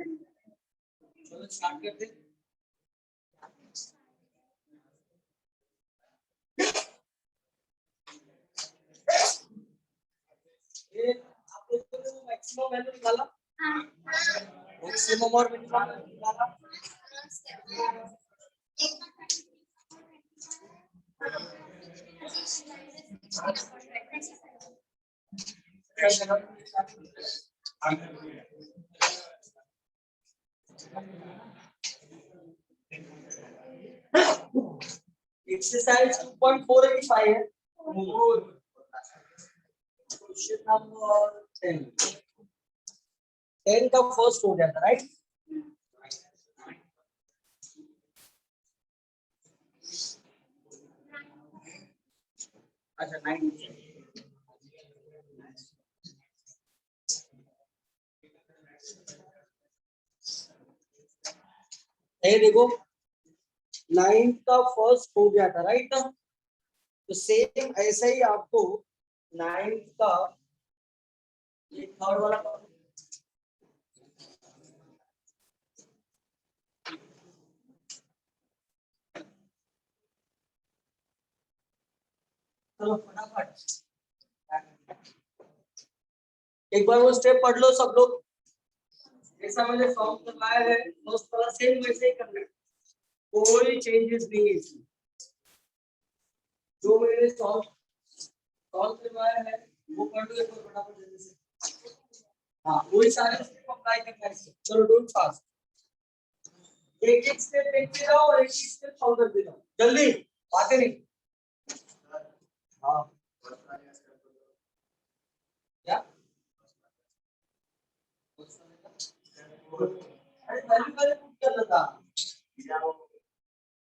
चलो स्टार्ट करते हैं। ये आप लोगों ने मैक्सिमम वैल्यू निकाला, मैक्सिमम और मिनिमम निकाला। एक्सरसाइज 2.485 है। क्वेश्चन नंबर 10 का फर्स्ट हो गया था, राइट? अच्छा 9। ये देखो 9 का फर्स्ट हो गया था, राइट? तो सेम ऐसा ही आपको 9 का ये थर्ड वाला चलो फटाफट एक बार वो स्टेप पढ़ लो सब लोग। जैसा मैंने सॉल्व करवाया है उस तरह सेम वैसे ही करना है, कोई चेंजेस नहीं है इसमें। जो मैंने सॉल्व करवाया है वो पढ़ लो एक बार फटाफट जल्दी से। हाँ वही सारे स्टेप अप्लाई करना है। चलो डू इट फास्ट। एक एक स्टेप देखते जाओ और एक एक स्टेप सॉल्व करते जाओ, जल्दी बातें नहीं। हाँ क्या अरे वैल्यू पहले पुट कर लेता,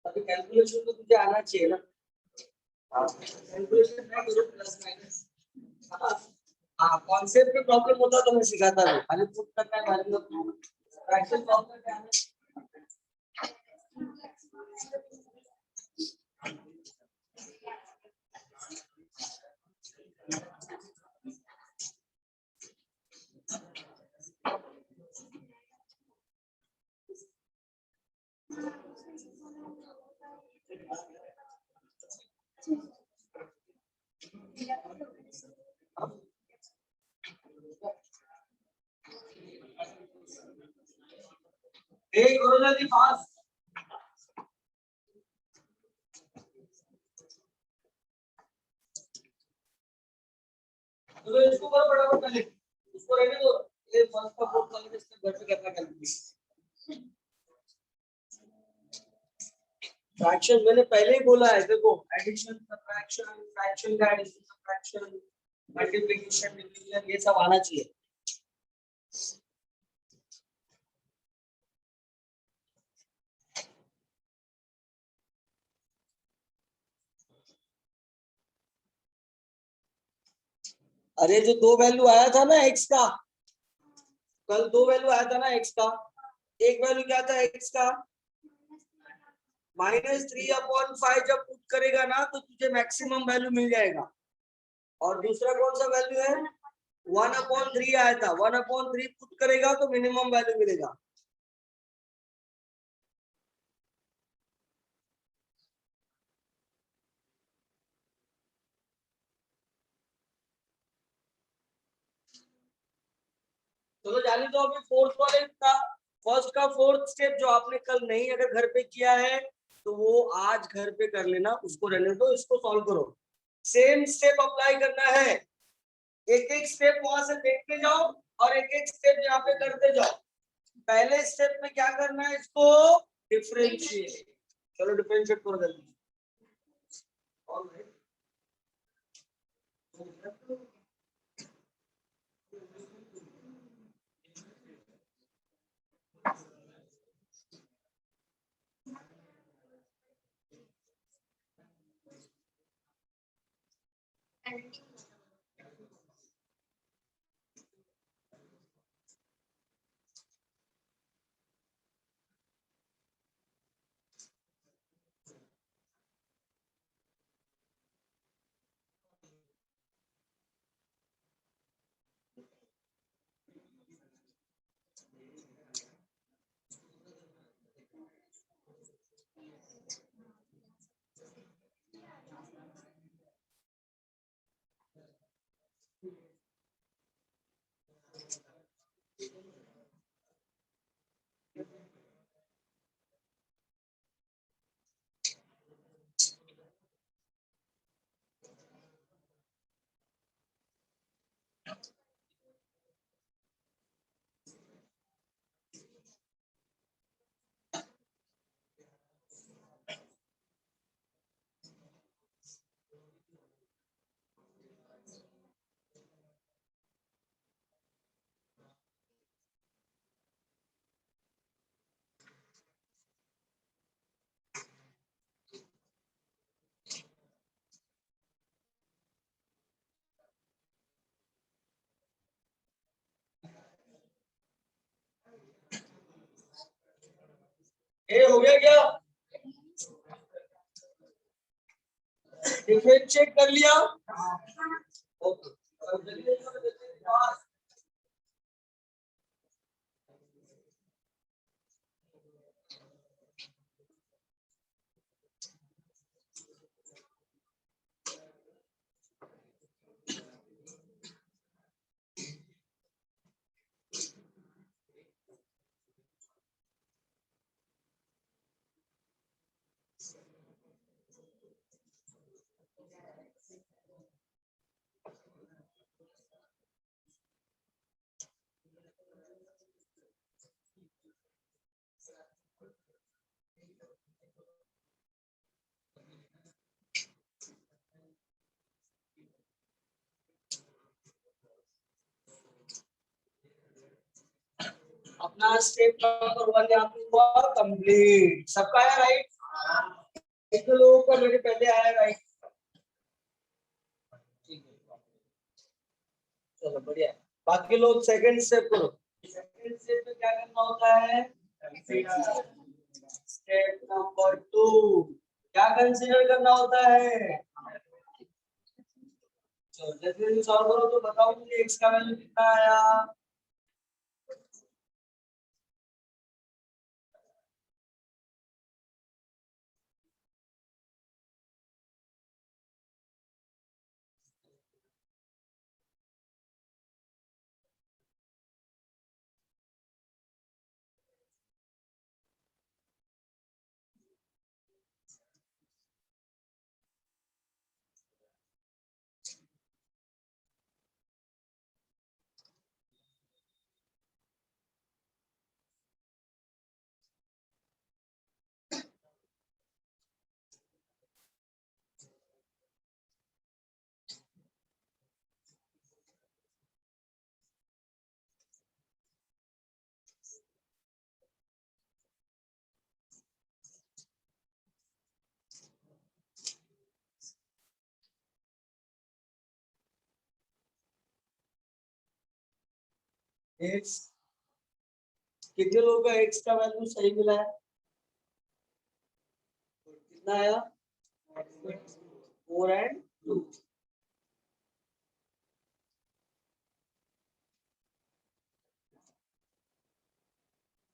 अभी कैलकुलेशन तो तुझे आना चाहिए ना। कैलकुलेशन नहीं करो प्लस माइनस। हाँ कॉन्सेप्ट में प्रॉब्लम होता तो मैं सिखाता हूँ, खाली पुट करना है वैल्यू फ्रैक्शन सॉल्व करके आना। एक करो जल्दी फास्ट। तो इसको करो फटाफट पहले, इसको रहने दो। ये फर्स्ट का फोर्थ वाले इसके घर पे करना कैलकुलेशन। फ्रैक्शन मैंने पहले ही बोला है, देखो एडिशन सब्ट्रैक्शन फ्रैक्शन का एडिशन सब्ट्रैक्शन मल्टीप्लिकेशन डिवीजन ये सब आना चाहिए। अरे जो दो वैल्यू आया था ना एक्स का, कल दो वैल्यू आया था ना एक्स का, एक वैल्यू क्या था एक्स का -3/5 जब पुट करेगा ना तो तुझे मैक्सिमम वैल्यू मिल जाएगा। और दूसरा कौन सा वैल्यू है 1/3 आया था, 1/3 पुट करेगा तो मिनिमम वैल्यू मिलेगा। चलो जाने दो अभी फोर्थ वाले का, फर्स्ट का फोर्थ स्टेप जो आपने कल नहीं अगर घर पे किया है तो वो आज घर पे कर लेना, उसको रहने दो, इसको सॉल्व करो। सेम स्टेप अप्लाई करना है, एक एक स्टेप वहां से देखते जाओ और एक एक स्टेप यहाँ पे करते जाओ। पहले स्टेप में क्या करना है, इसको डिफरेंशिएट। चलो डिफरेंशिएट करो जल्दी। ये हो गया क्या? डिफेक्ट चेक कर लिया? ओके। अपना स्टेप नंबर 1 यहाँ पे हुआ कंप्लीट। सबका आया राइट? एक लोगों का मेरे पहले आया राइट। ठीक है, चलो बढ़िया। बाकी लोग सेकंड स्टेप करो। सेकंड स्टेप में क्या करना होता है? स्टेप नंबर 2 क्या कंसीडर करना होता है? चलो जल्दी सॉल्व करो तो बताओ मुझे x का वैल्यू कितना आया। x कितने लोगों का x का वैल्यू सही मिला है? कितना आया? 4 and 2।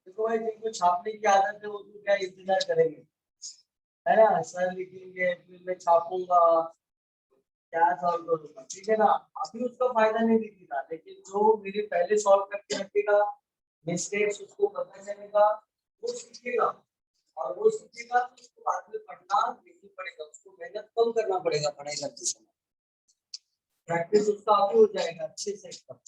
देखो भाई जिनको छापने की आदत है वो तो क्या इंतजार करेंगे, है ना? सर लिखेंगे फिर मैं छापूंगा, क्या सॉल्व करूंगा, ठीक है ना? अभी उसका फायदा नहीं दिखेगा, लेकिन जो मेरे पहले सॉल्व करके रखेगा, मिस्टेक्स उसको पता चलेगा, वो सीखेगा। और वो सीखेगा तो उसको बाद में पढ़ना नहीं पड़ेगा, उसको मेहनत कम करना पड़ेगा पढ़ाई करते समय। प्रैक्टिस उसका आगे हो जाएगा अच्छे से एकदम।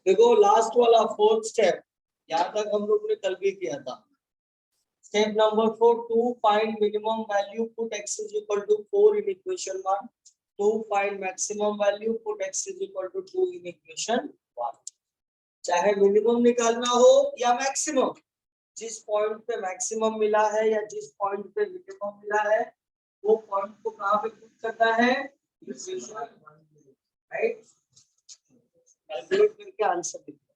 देखो लास्ट वाला फोर्थ स्टेप, यहाँ तक हम लोग ने कल भी किया था। Step number 4, to find minimum value, put x is equal to 4 in equation 1। To find maximum value, put x is equal to 2 in equation 1। चाहे मिनिमम निकालना हो या मैक्सिमम, जिस पॉइंट पे मैक्सिमम मिला है या जिस पॉइंट पे मिनिमम मिला है, वो पॉइंट को कहाँ पे पुट करना है, राइट। कैलकुलेट करके आंसर लिखो।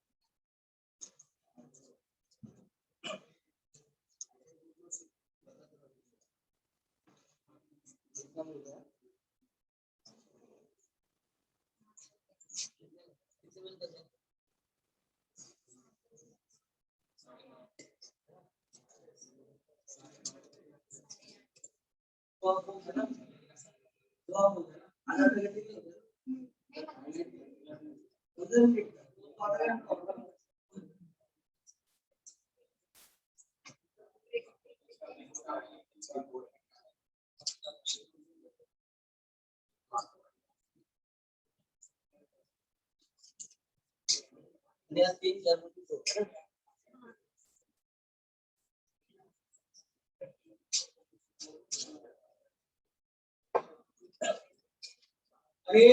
अरे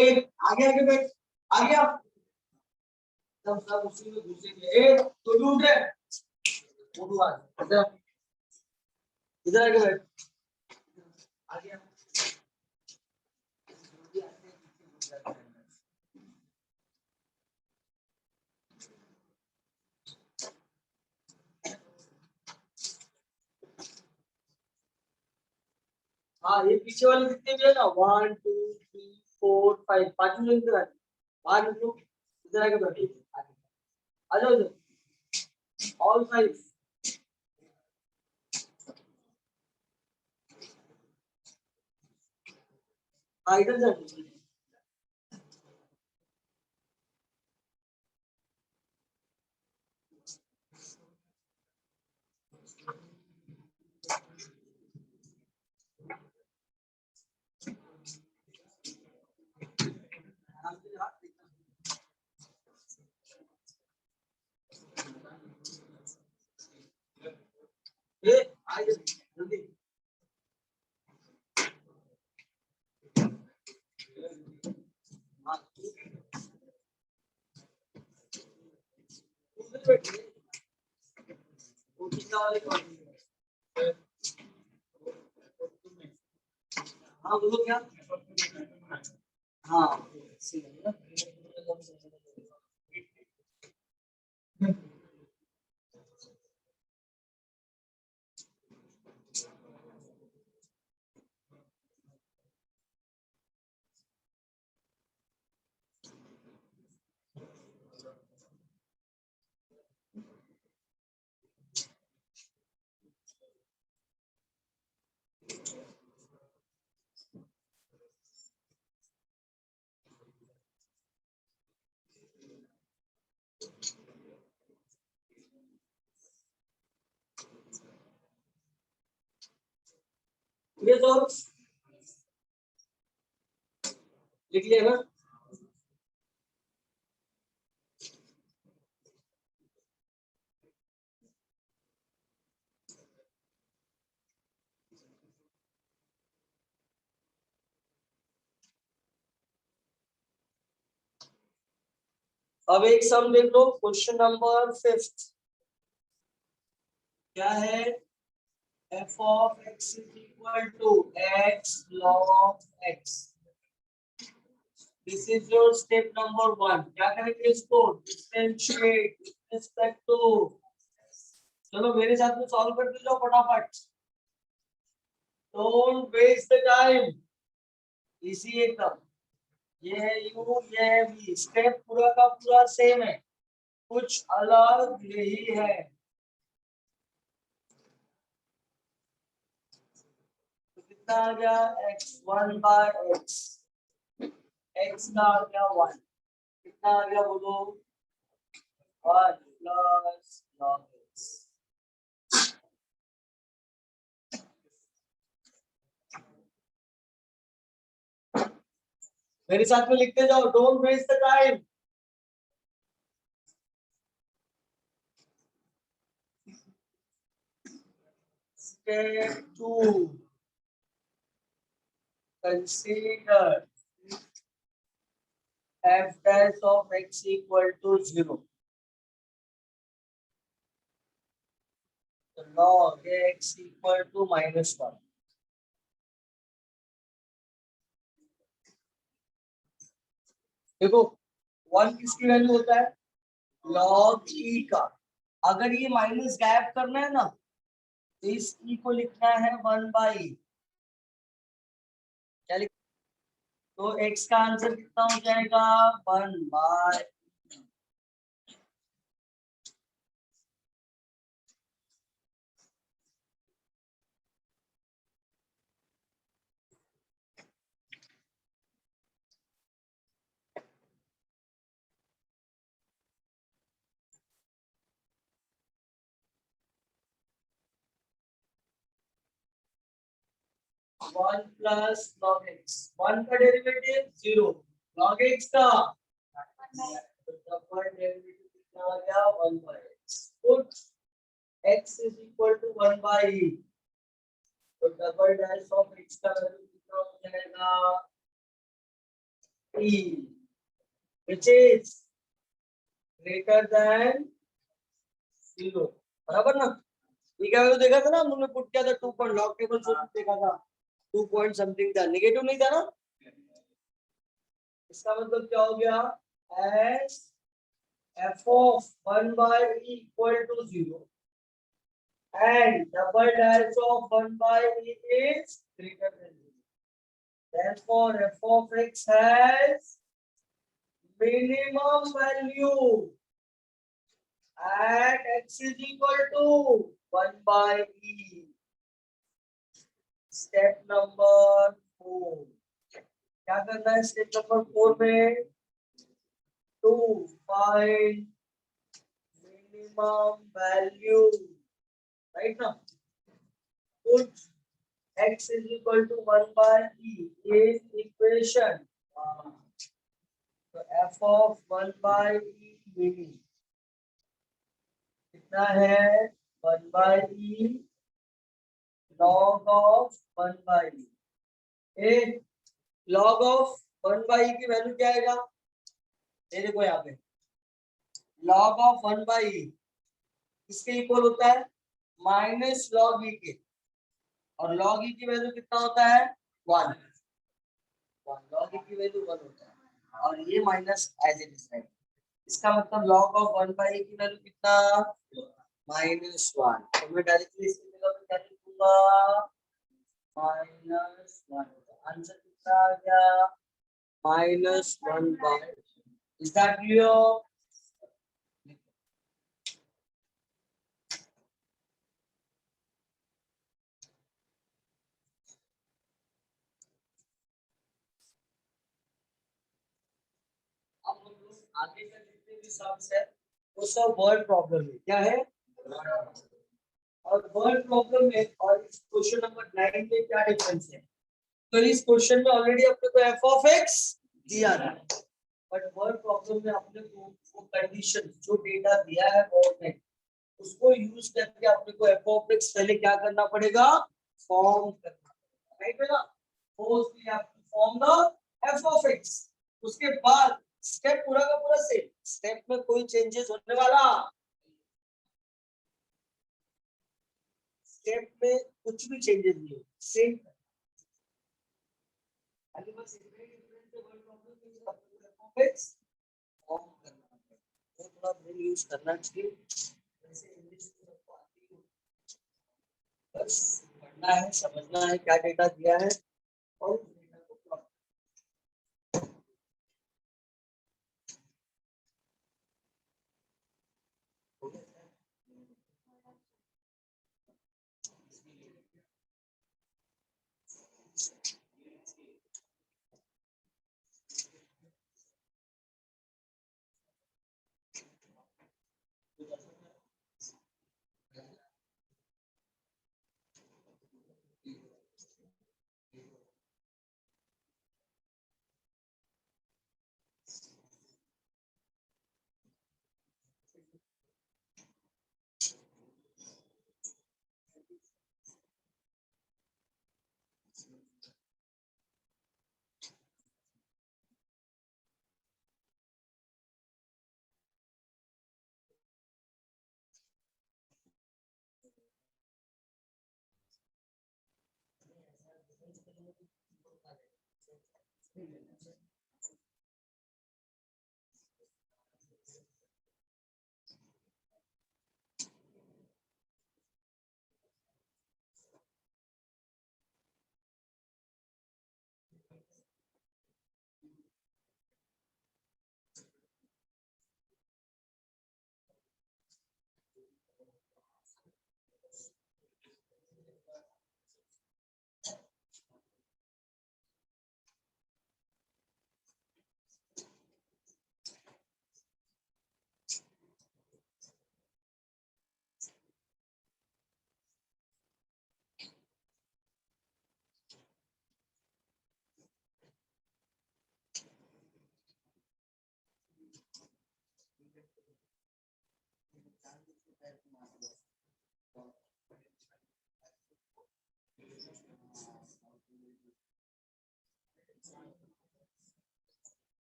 आगे आगे बैठ, आ गया सब उसी में घुसेंगे। ए तो उठ रे, उठ आ इधर, इधर आके बैठ, आ गया। हाँ ये पीछे वाले जितने भी है ना, 1 2 3 4 5, पांचों लोग इधर आके, बाहर निकलो, इधर आके बैठो, आ जाओ इधर, ऑल 5। हाँ इधर जाओ। ए आ जल्दी, हाँ उधर बैठिए, वो कितना वाले कौन, हाँ बोलो क्या, हाँ सही है ना। ये तो लिख लिया ना। अब एक सम देख लो, क्वेश्चन नंबर 5 क्या है, f of x is equal to x log x। This is your step number 1। क्या करेंगे इसको, डिफरेंशिएट विद रिस्पेक्ट टू, चलो मेरे साथ में सॉल्व करते जाओ फटाफट, don't waste the time, easy एकदम। ये है u, ये है v, स्टेप पूरा का पूरा सेम है, कुछ अलग यही है। तो कितना आ गया, x1 बाय x, x का आ गया 1, कितना आ गया बोलो, 1 प्लस log x। मेरे साथ में लिखते जाओ, don't waste the time. step 2, consider f dash of x equal to 0. So log x equal to -1. देखो 1 किसकी वैल्यू होता है? log e का। अगर ये माइनस गैप करना है ना, तो इस e को लिखना है 1/e। क्या लिख, तो x का आंसर कितना हो जाएगा? 1/। 1 प्लस log x, 1 का डेरिवेटिव 0, log x का डबल डेरिवेटिव कितना आ गया? 1/x। Put x is equal to 1/e, तो डबल डैश ऑफ x का वैल्यू कितना हो जाएगा? e, which is greater than 0। बराबर ना? ये क्या वैल्यू देखा था ना हमने, पुट किया था 2 पॉइंट, लॉग टेबल से देखा था 2 पॉइंट समथिंग था, नेगेटिव नहीं था ना। इसका मतलब क्या हो गया? S f of 1/e equal to 0 and double dash of 1/e is greater than 0. Therefore, f of x has minimum value at x is equal to 1/e. Step number 4, क्या करना है? स्टेप नंबर 4 में to find minimum value, right now put x is equal to 1/e in equation, तो f of 1/e meaning कितना है? 1/e log of 1/e। A log of 1/e की value क्या आएगा? ये देखो यहाँ पे log of 1/e किसके इक्वल होता है? माइनस log e के, और log e की वैल्यू कितना होता है? 1। log e की वैल्यू 1 होता है, और ये माइनस एज इट इज है। इसका मतलब log of 1/e की वैल्यू कितना? -1। तो मैं डायरेक्टली इसकी जगह पे क्या लिखूंगा? -1। आंसर कितना आ गया? -1/। Is that clear? अब हम लोग आगे का जितने भी सम्स है वो सब वर्ड प्रॉब्लम है। क्या है? और वर्ड प्रॉब्लम में और इस क्वेश्चन नंबर 9 में क्या डिफरेंस है? तो इस क्वेश्चन में ऑलरेडी अपने को f of x दिया था, बट वर्ड प्रॉब्लम में अपने को वो कंडीशन जो डेटा दिया है बोर्ड ने, उसको यूज करके अपने को f of x पहले क्या करना पड़ेगा? फॉर्म करना पड़ेगा, राइट बेटा? First we have to form the f of x। उसके बाद स्टेप पूरा का पूरा सेम, स्टेप में कोई चेंजेस होने वाला, स्टेप में कुछ भी चेंजेस नहीं हो, सेम। अभी बस इतने डिफरेंस है वर्ड प्रॉब्लम में, अपने f of x फॉर्म करना है, तो थोड़ा ब्रेन यूज करना चाहिए। वैसे इंग्लिश तो सबको आती है, बस पढ़ना है, समझना है क्या डेटा दिया है और उस डेटा को प्लॉट करना है।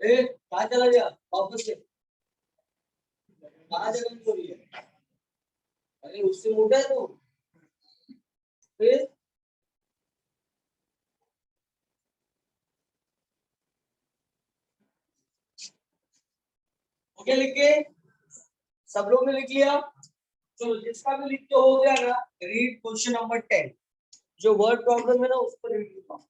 कहाँ चला गया वापस से? कहाँ जगह हो रही है? अरे उससे मोटा है तो फिर ओके लिख के सब लोग ने लिख लिया। चलो जिसका भी लिख के हो गया ना, रीड क्वेश्चन नंबर 10। जो वर्ड प्रॉब्लम है ना उसको रीड लिखा।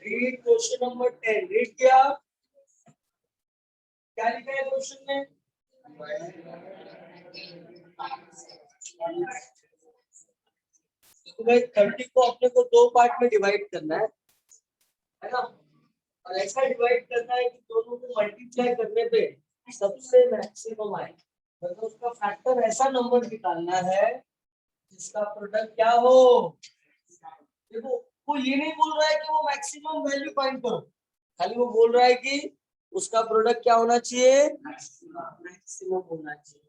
Read question number 10। रीड किया? क्या लिखा है क्वेश्चन में? तो भाई 30 को अपने को दो पार्ट में डिवाइड करना है ना? और ऐसा डिवाइड करना है कि दोनों को मल्टीप्लाई करने पे सबसे मैक्सिमम आए। मतलब उसका फैक्टर ऐसा नंबर निकालना है जिसका प्रोडक्ट क्या हो। देखो वो ये नहीं बोल रहा है कि वो मैक्सिमम वैल्यू फाइंड करो, खाली वो बोल रहा है कि उसका प्रोडक्ट क्या होना चाहिए, मैक्सिमम होना चाहिए।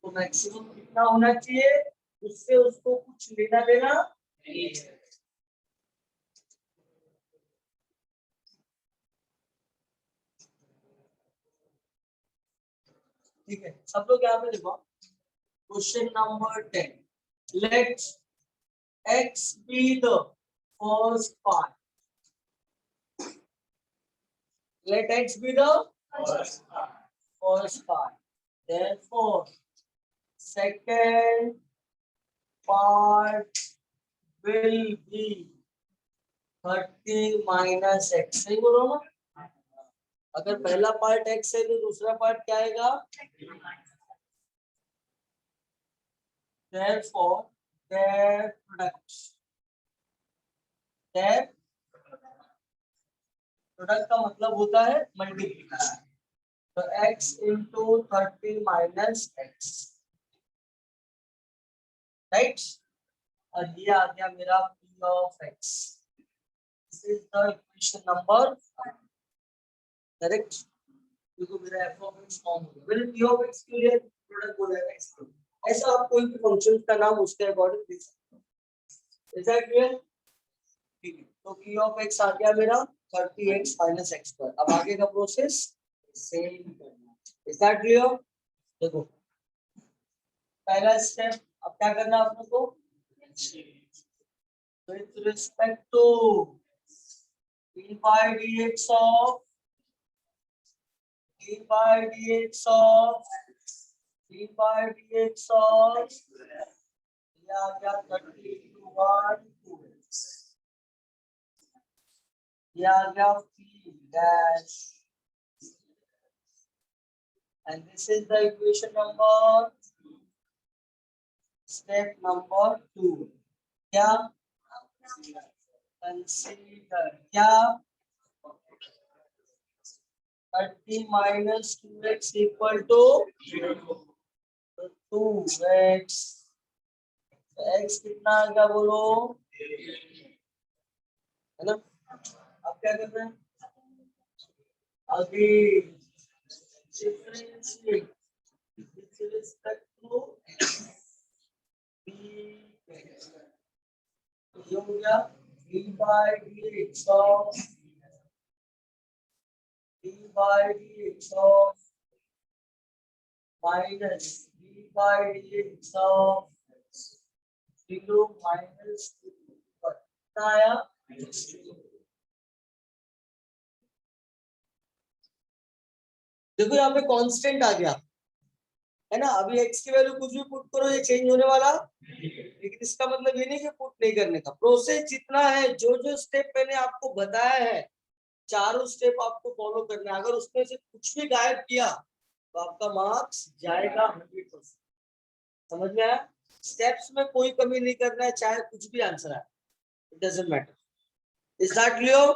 तो मैक्सिमम कितना होना चाहिए, उससे उसको कुछ लेना देना नहीं है। ठीक है, सब लोग यहाँ पे देखो question number 10। Let x be the first part. Let x be the first part. Therefore, second part will be 30 minus x. सही बोलो ना? अगर पहला पार्ट x है तो दूसरा पार्ट क्या आएगा? Therefore, their product. their product का मतलब होता है मल्टीप्लिकेशन। तो x into 30 minus x, right? और ये आ गया मेरा p of x। This is the equation number 5, correct? देखो मेरा f of x फॉर्म हो गया। मैंने p of x के लिए प्रोडक्ट बोला है x को। ऐसा आप कोई भी फंक्शन का नाम उसके अकॉर्डिंग दे सकते हो। Is that clear? ठीक है, तो p of x आ गया मेरा 30x minus x पर। अब आगे का प्रोसेस सेम करना है। Is that clear? देखो पहला स्टेप अब क्या करना है आप लोग को, with respect to dy dx of d by dx of ये आ गया 30 into 1 2x, ये आ गया p dash, and this is the equation number step number 2. क्या consider क्या 30 minus 2x equal to 2x, x कितना आ गया बोलो, है ना। अब क्या कर रहे हैं, अभी differentiate with respect to b, ये हो गया d by dx of minus d by dx of 0 minus 2 कितना आया, देखो यहाँ पे कांस्टेंट आ गया है ना। अभी x की वैल्यू कुछ भी पुट करो ये चेंज होने वाला, लेकिन इसका मतलब ये नहीं कि पुट नहीं करने का। प्रोसेस जितना है, जो जो स्टेप मैंने आपको बताया है, चारों स्टेप आपको फॉलो करना है। अगर उसमें से कुछ भी गायब किया तो आपका मार्क्स जाएगा 100%। समझ में आया? स्टेप्स में कोई कमी नहीं करना है, चाहे कुछ भी आंसर आए, it doesn't matter. Is that clear?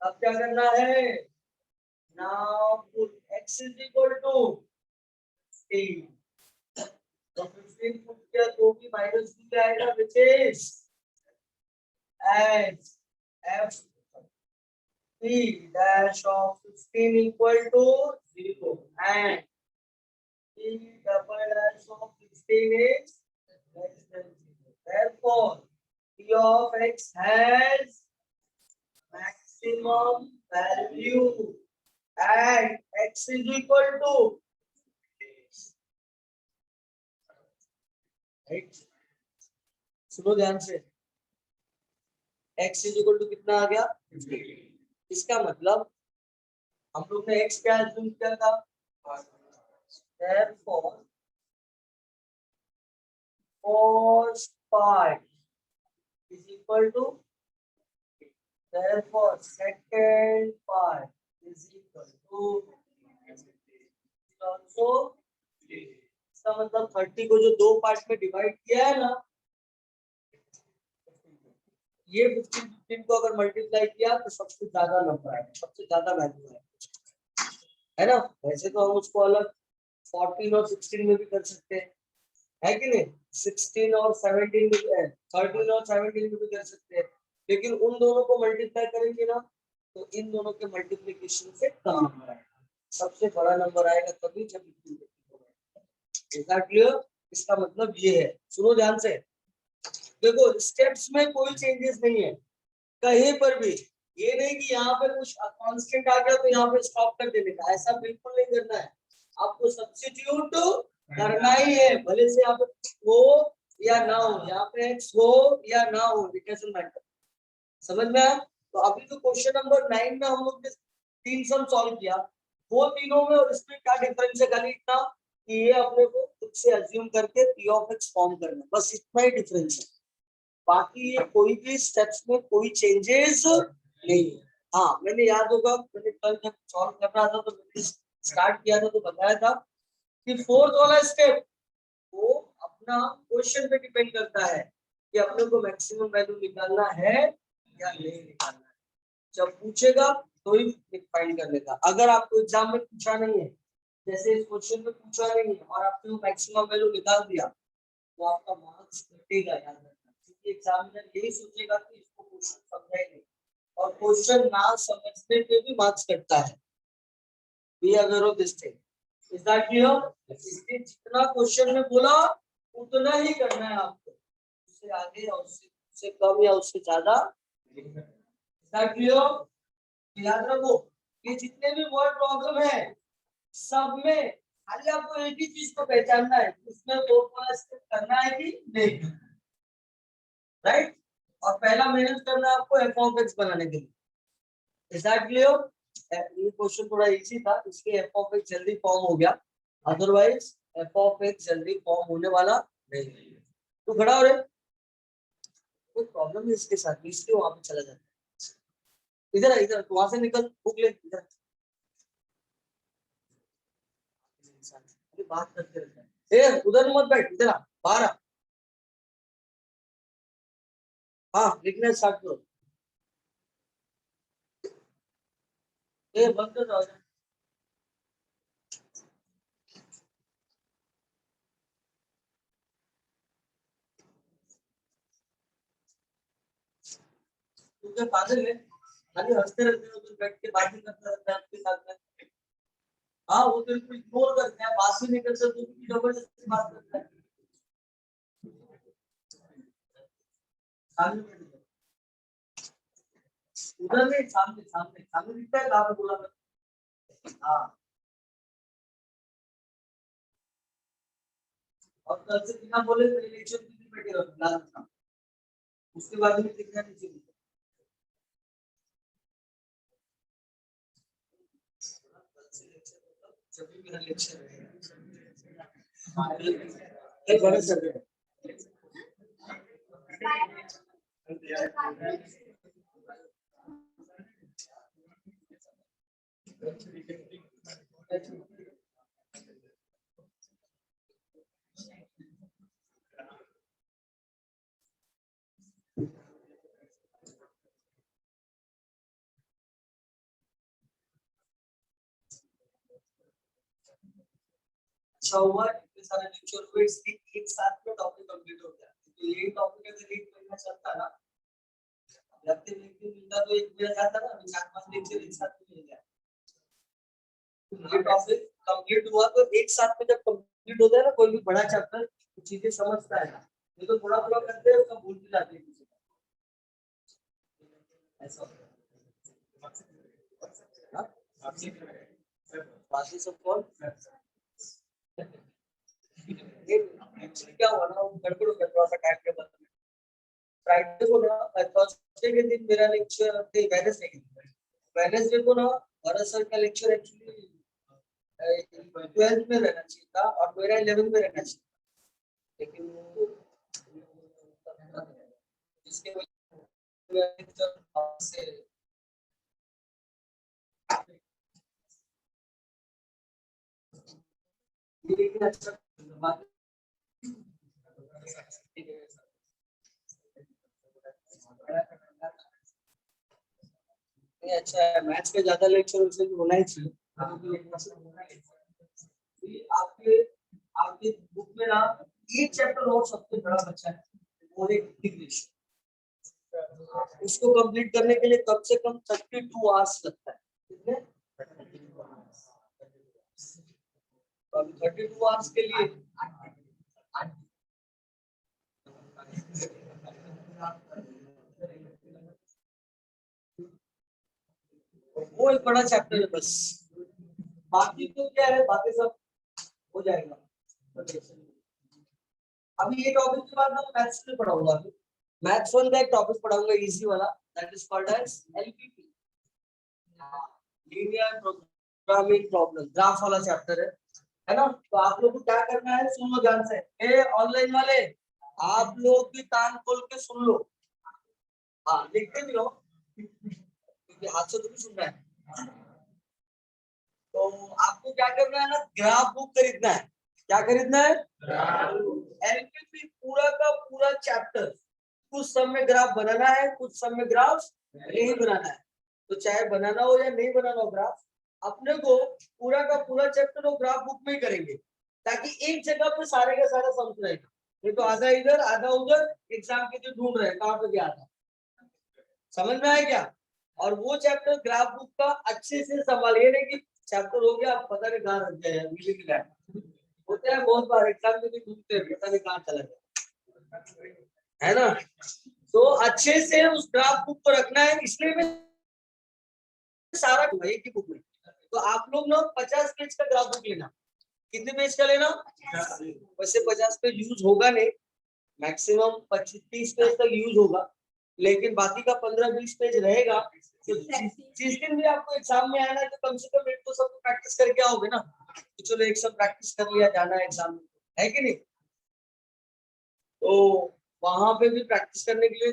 अब क्या करना है, now put x is equal to 15, तो 15 पुट किया तो भी माइनस भी आएगा, which is as f p dash of 15 equal to 0 and p double dash of 15 is less than 0. Therefore, p of x has maximum value and x is equal to, right? सुनो ध्यान से, x is equal to कितना आ गया 15। इसका मतलब हम लोग ने x क्या अज्यूम किया था, therefore cos pi is equal to, therefore second pi is equal to also, इसका मतलब 30 को जो दो पार्ट में डिवाइड किया है ना, ये 15 को अगर मल्टीप्लाई किया तो सबसे ज्यादा नंबर आएगा, सबसे ज्यादा वैल्यू आएगा, है ना। वैसे तो हम उसको अलग 14 और 16 में भी कर सकते हैं, है कि नहीं, 16 और 17 में, 13 और 17 में भी कर सकते हैं, लेकिन उन दोनों को मल्टीप्लाई करेंगे ना तो इन दोनों के मल्टीप्लिकेशन से कम नंबर आएगा, सबसे बड़ा नंबर आएगा तभी जब क्लियर। इसका मतलब ये है, सुनो ध्यान से, देखो स्टेप्स में कोई चेंजेस नहीं है कहीं पर भी। ये नहीं कि यहाँ पे कुछ कांस्टेंट आ गया तो यहाँ पे स्टॉप कर देने का, ऐसा बिल्कुल नहीं करना है। आपको सब्स्टिट्यूट करना ही है, भले से यहाँ पे हो या ना हो, यहाँ पे x हो या ना हो, इट डजंट मैटर। समझ में आया? तो अभी तो क्वेश्चन नंबर 9 में हम लोग ने 3 सम सॉल्व किया, वो तीनों में और इसमें क्या डिफरेंस है, खाली इतना कि ये अपने को खुद से अज्यूम करके p of x फॉर्म करना, बस इतना ही डिफरेंस है। बाकी ये कोई भी स्टेप्स में कोई चेंजेस नहीं है। हाँ, मैंने याद होगा, मैंने कल जब सॉल्व कर रहा था तो मैंने स्टार्ट किया था तो बताया था कि फोर्थ वाला स्टेप वो अपना क्वेश्चन पे डिपेंड करता है कि अपने को मैक्सिमम वैल्यू निकालना है या नहीं निकालना है। जब पूछेगा तो ही फाइंड कर लेगा। अगर आपको एग्जाम में पूछा नहीं है, जैसे इस क्वेश्चन में पूछा नहीं है और आपने मैक्सिमम वैल्यू निकाल दिया तो आपका मार्क्स घटेगा, याद रखना। एग्जामिनर यही सोचेगा कि इसको क्वेश्चन समझा ही नहीं, और क्वेश्चन ना समझने पे भी मार्क्स कटता है। Be aware of this thing, is that clear? इसलिए जितना क्वेश्चन में बोला उतना ही करना है आपको, उससे आगे या उससे कम या उससे ज्यादा। Is that clear? याद रखो ये जितने भी वर्ड प्रॉब्लम है सब में खाली आपको एक ही चीज को पहचानना है, उसमें दो स्टेप करना है कि नहीं, राइट? और पहला मेहनत करना है आपको f of x बनाने के लिए। Is that clear? ये क्वेश्चन थोड़ा इजी था, इसलिए एफ ऑफ एक्स जल्दी फॉर्म हो गया, अदरवाइज एफ ऑफ एक्स जल्दी फॉर्म होने वाला नहीं है। तो खड़ा हो रहे, कोई प्रॉब्लम है इसके साथ, इसलिए वहां पे चला जाता है। इधर इधर तो वहां से निकल, बुक ले इधर। बात करते रहता है, ए उधर मत बैठ, इधर आ, बाहर आ। हाँ लिखना स्टार्ट करो। ए बंद कर दो। तुझे पागल है, खाली हंसते रहते हो, तो बैठ के बातें करता रहता है आपके साथ में। हाँ वो तेरे को इग्नोर करते हैं, बात भी नहीं करते, तो भी जबरदस्ती बात करता है। सामने बैठ जाओ। उधर नहीं, सामने सामने सामने दिखता है, कहाँ पे बोला मैं? हाँ, और कल से बिना बोले मेरे लेक्चर की भी बैठे रहो, उसके बाद में दिखना नहीं चाहिए। जब भी मेरा लेक्चर है बड़े सर है। अच्छा हुआ इतने सारे लेक्चर हुए, इसलिए एक साथ में टॉपिक कंप्लीट हो गया। तो ये टॉपिक अगर एक महीना चलता ना, हफ्ते में एक दिन मिलता तो एक महीना जाता ना, अभी 4-5 लेक्चर एक साथ में मिल गया। ये टॉपिक कंप्लीट हुआ तो एक साथ में जब कंप्लीट होता है ना कोई भी बड़ा चैप्टर, तो चीजें समझता है ना, ये तो थोड़ा थोड़ा करते हैं उसका भूल भी जाते हैं ऐसा। हाँ? बाकी सब कौन एक्चुअली क्या हुआ ना, गड़बड़ हो गया थोड़ा सा टाइम टेबल में। फ्राइडे को ना, थर्सडे के दिन मेरा लेक्चर थे, वेडनेसडे को ना भरत सर का लेक्चर एक्चुअली 12th में रहना चाहिए था और मेरा 11th में रहना चाहिए, लेकिन इसके वजह से लेकिन अच्छा अच्छा है, मैथ्स का ज्यादा लेक्चर उसे होना ही चाहिए। आपके आपके बुक में ना एक चैप्टर और सबसे बड़ा बच्चा है, वो है इंग्लिश। उसको कंप्लीट करने के लिए कम से कम 32 आवर्स लगता है। कितने? 32 आवर्स के लिए वो एक बड़ा चैप्टर है बस, बाकी तो क्या है, बाकी सब हो जाएगा। अभी ये टॉपिक के बाद मैं मैथ्स में पढ़ाऊंगा। अभी मैथ्स 1 का एक टॉपिक पढ़ाऊंगा इजी वाला, that is called as LPP, linear programming problem, graph वाला चैप्टर है ना। तो आप लोग को क्या करना है, सुन लो ध्यान से, ए ऑनलाइन वाले आप लोग भी कान खोल के सुन लो। हाँ लिखते भी रहो, क्योंकि हाथ से तो भी सुनना है। तो आपको क्या करना है ना, ग्राफ बुक खरीदना है। क्या खरीदना है? एलपीपी पूरा का पूरा चैप्टर, कुछ सब में ग्राफ बनाना है, कुछ सब में ग्राफ नहीं बनाना है। तो चाहे बनाना हो या नहीं बनाना हो ग्राफ, अपने को पूरा का पूरा चैप्टर वो ग्राफ बुक में ही करेंगे, ताकि एक जगह पे सारे का सारा समझ रहेगा। नहीं तो आधा इधर आधा उधर, एग्जाम के लिए ढूंढ रहे हैं कहाँ पे गया था। समझ में आया क्या? और वो चैप्टर ग्राफ बुक का अच्छे से संभालिए, नहीं कि चैप्टर हो गया पता नहीं कहाँ रख गया होता है बहुत बार एग्जाम में भी ढूंढते हैं, पता नहीं कहाँ चला गया, है ना। तो अच्छे से उस ग्राफ बुक को रखना है, इसलिए मैं सारा एक ही बुक में। तो आप लोग ना 50 पेज का ग्राफ बुक लेना। कितने पेज का लेना? वैसे 50 पेज यूज होगा नहीं, मैक्सिमम 25-30 पेज तक यूज होगा, लेकिन बाकी का 15-20 पेज रहेगा, जिस दिन भी आपको एग्जाम में आना है तो कम से कम एक तो सब प्रैक्टिस करके आओगे ना, तो चलो एक सब प्रैक्टिस कर लिया, जाना है एग्जाम में, है कि नहीं? तो वहां पे भी प्रैक्टिस करने के लिए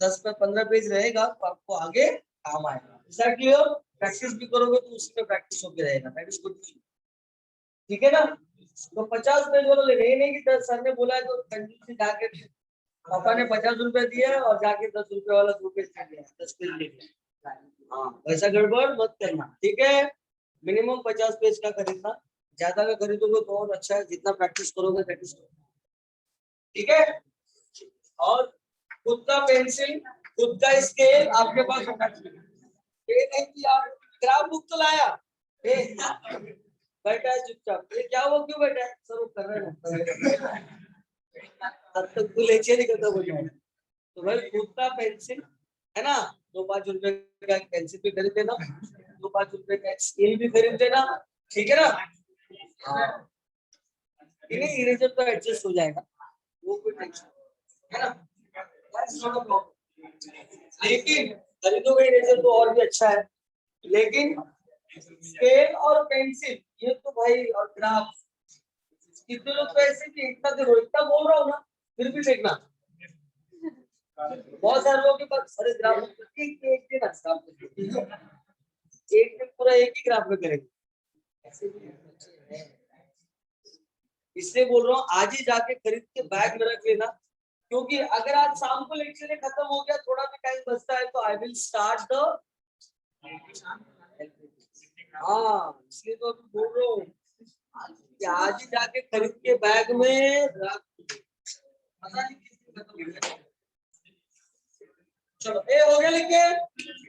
10-15 पेज रहेगा, तो आपको आगे काम आएगा। एग्जैक्टली, प्रैक्टिस भी करोगे तो उसी में प्रैक्टिस होके रहेगा। दैट इज गुड, ठीक है ना? तो 50 पेज वाला लेना, ये नहीं कि 10 सर ने बोला है तो कंजूसी जाके पापा ने 50 रुपए दिए और जाके 10 रुपए वाला 2 पेज कर लिया, 10 पेज लिख लिया। हाँ, वैसा गड़बड़ मत करना, ठीक है? मिनिमम 50 पेज का खरीदना, ज्यादा का खरीदोगे तो और अच्छा है, जितना प्रैक्टिस करोगे प्रैक्टिस करोगे, ठीक है? और खुद का पेंसिल, खुद का स्केल आपके पास होना चाहिए। ये नहीं कि आप ग्राफ बुक तो लाया, बैठा है चुपचाप, ये क्या हुआ, क्यों बैठा है? सर वो कर रहे हैं, तब तक तो लेक्चर ही खत्म हो जाएगा। तो भाई खुद का पेंसिल है ना, 2-5 रुपए का पेंसिल भी खरीद लेना, 2-5 रुपए का स्केल भी खरीद लेना, ठीक है ना? हाँ, इन्हें इरेजर तो एडजस्ट हो जाएगा, वो कोई टेंशन है ना, लेकिन खरीदोगे इरेजर तो और भी अच्छा है। लेकिन स्केल और पेंसिल ये तो भाई, और ग्राफ, कितने लोग तो ऐसे कि इतना देखो, इतना बोल रहा हूँ ना फिर भी देखना, बहुत सारे लोगों के पास सारे ग्राफ एक दिन एक दिन पूरा एक ही ग्राफ में करेंगे, ऐसे भी बच्चे हैं। इसलिए बोल रहा हूँ आज ही जाके खरीद के बैग में रख लेना, क्योंकि अगर आज शाम को लेक्चर खत्म हो गया, थोड़ा भी टाइम बचता है, तो आई विल स्टार्ट द, हाँ इसलिए तो अभी बोल रहा हूँ कि आज ही जाके खरीद के बैग में रख, पता नहीं किस दिन खत्म हो गया। चलो ए हो गया लिख के,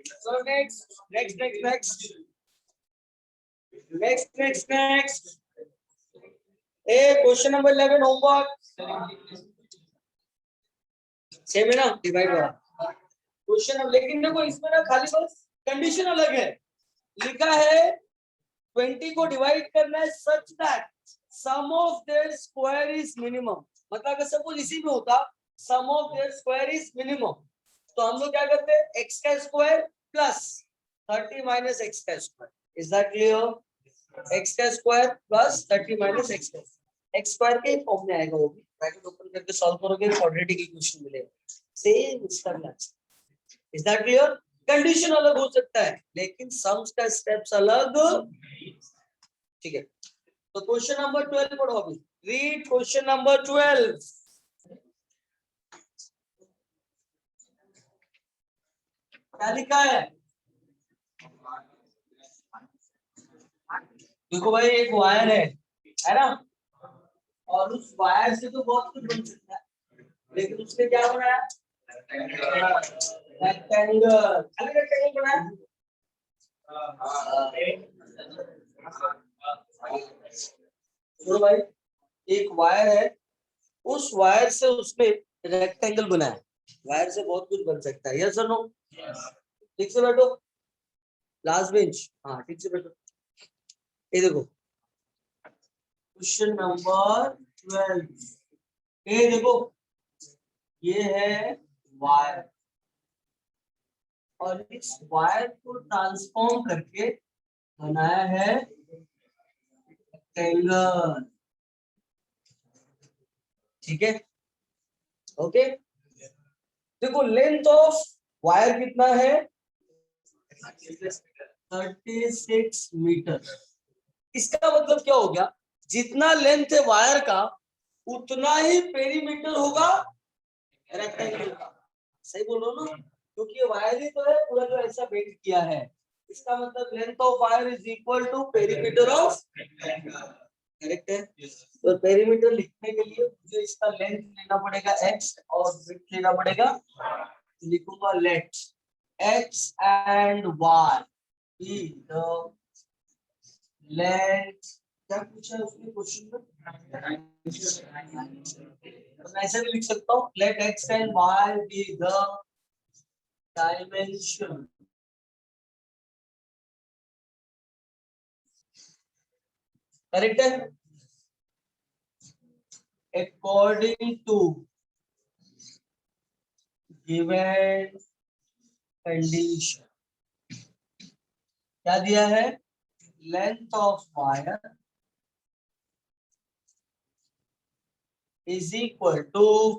चलो next next next next next next next. A question number 11 homework same है ना, डिवाइड वाला क्वेश्चन। अब लेकिन देखो इसमें ना खाली बस कंडीशन अलग है, लिखा है 20 को डिवाइड करना है such that sum of their square is minimum. मतलब अगर सपोज इसी में होता sum of their square is minimum, तो हम लोग क्या करते हैं, x का स्क्वायर प्लस 30 माइनस x का square, is that clear? x का स्क्वायर प्लस 30 माइनस x का x स्क्वायर के फॉर्म में आएगा, वो भी ब्रैकेट ओपन करके सॉल्व करोगे क्वाड्रेटिक इक्वेशन मिलेगा, सेम इसका भी। Is that clear? कंडीशन अलग हो सकता है लेकिन सम्स का स्टेप्स अलग, ठीक है? तो क्वेश्चन नंबर 12 पढ़ो अभी, रीड क्वेश्चन नंबर 12। क्या लिखा है? देखो भाई एक वायर है ना, और उस वायर से तो बहुत कुछ बन सकता है, लेकिन उसने क्या बनाया, रेक्टेंगल, खाली रेक्टेंगल बनाया। तो भाई एक वायर है, उस वायर से उसने रेक्टेंगल बनाया, वायर से बहुत कुछ बन सकता है, यस और नो? ठीक से बैठो, लास्ट बेंच, हाँ ठीक से बैठो। ये देखो क्वेश्चन नंबर 12, ये देखो ये है वायर, और इस वायर को ट्रांसफॉर्म करके बनाया है रेक्टेंगल, ठीक है? ओके, देखो लेंथ ऑफ वायर कितना है, 36 मीटर। इसका मतलब क्या हो गया, जितना लेंथ है वायर का उतना ही पेरीमीटर होगा रेक्टेंगल का। सही बोल रहा हूँ ना, क्योंकि ये वायर ही तो है पूरा जो ऐसा बेंड किया है, इसका मतलब length of wire is equal to perimeter of, correct है? तो पेरीमीटर लिखने के लिए मुझे इसका लेंथ लेना पड़ेगा x और विड्थ लेना पड़ेगा, लिखूंगा let x and y be the length. क्या पूछा है उसने क्वेश्चन में, तो मैं ऐसे भी लिख सकता हूँ, let x and y be the dimension, correct है? अकॉर्डिंग टू गिवन कंडीशन, क्या दिया है, length of wire is equal to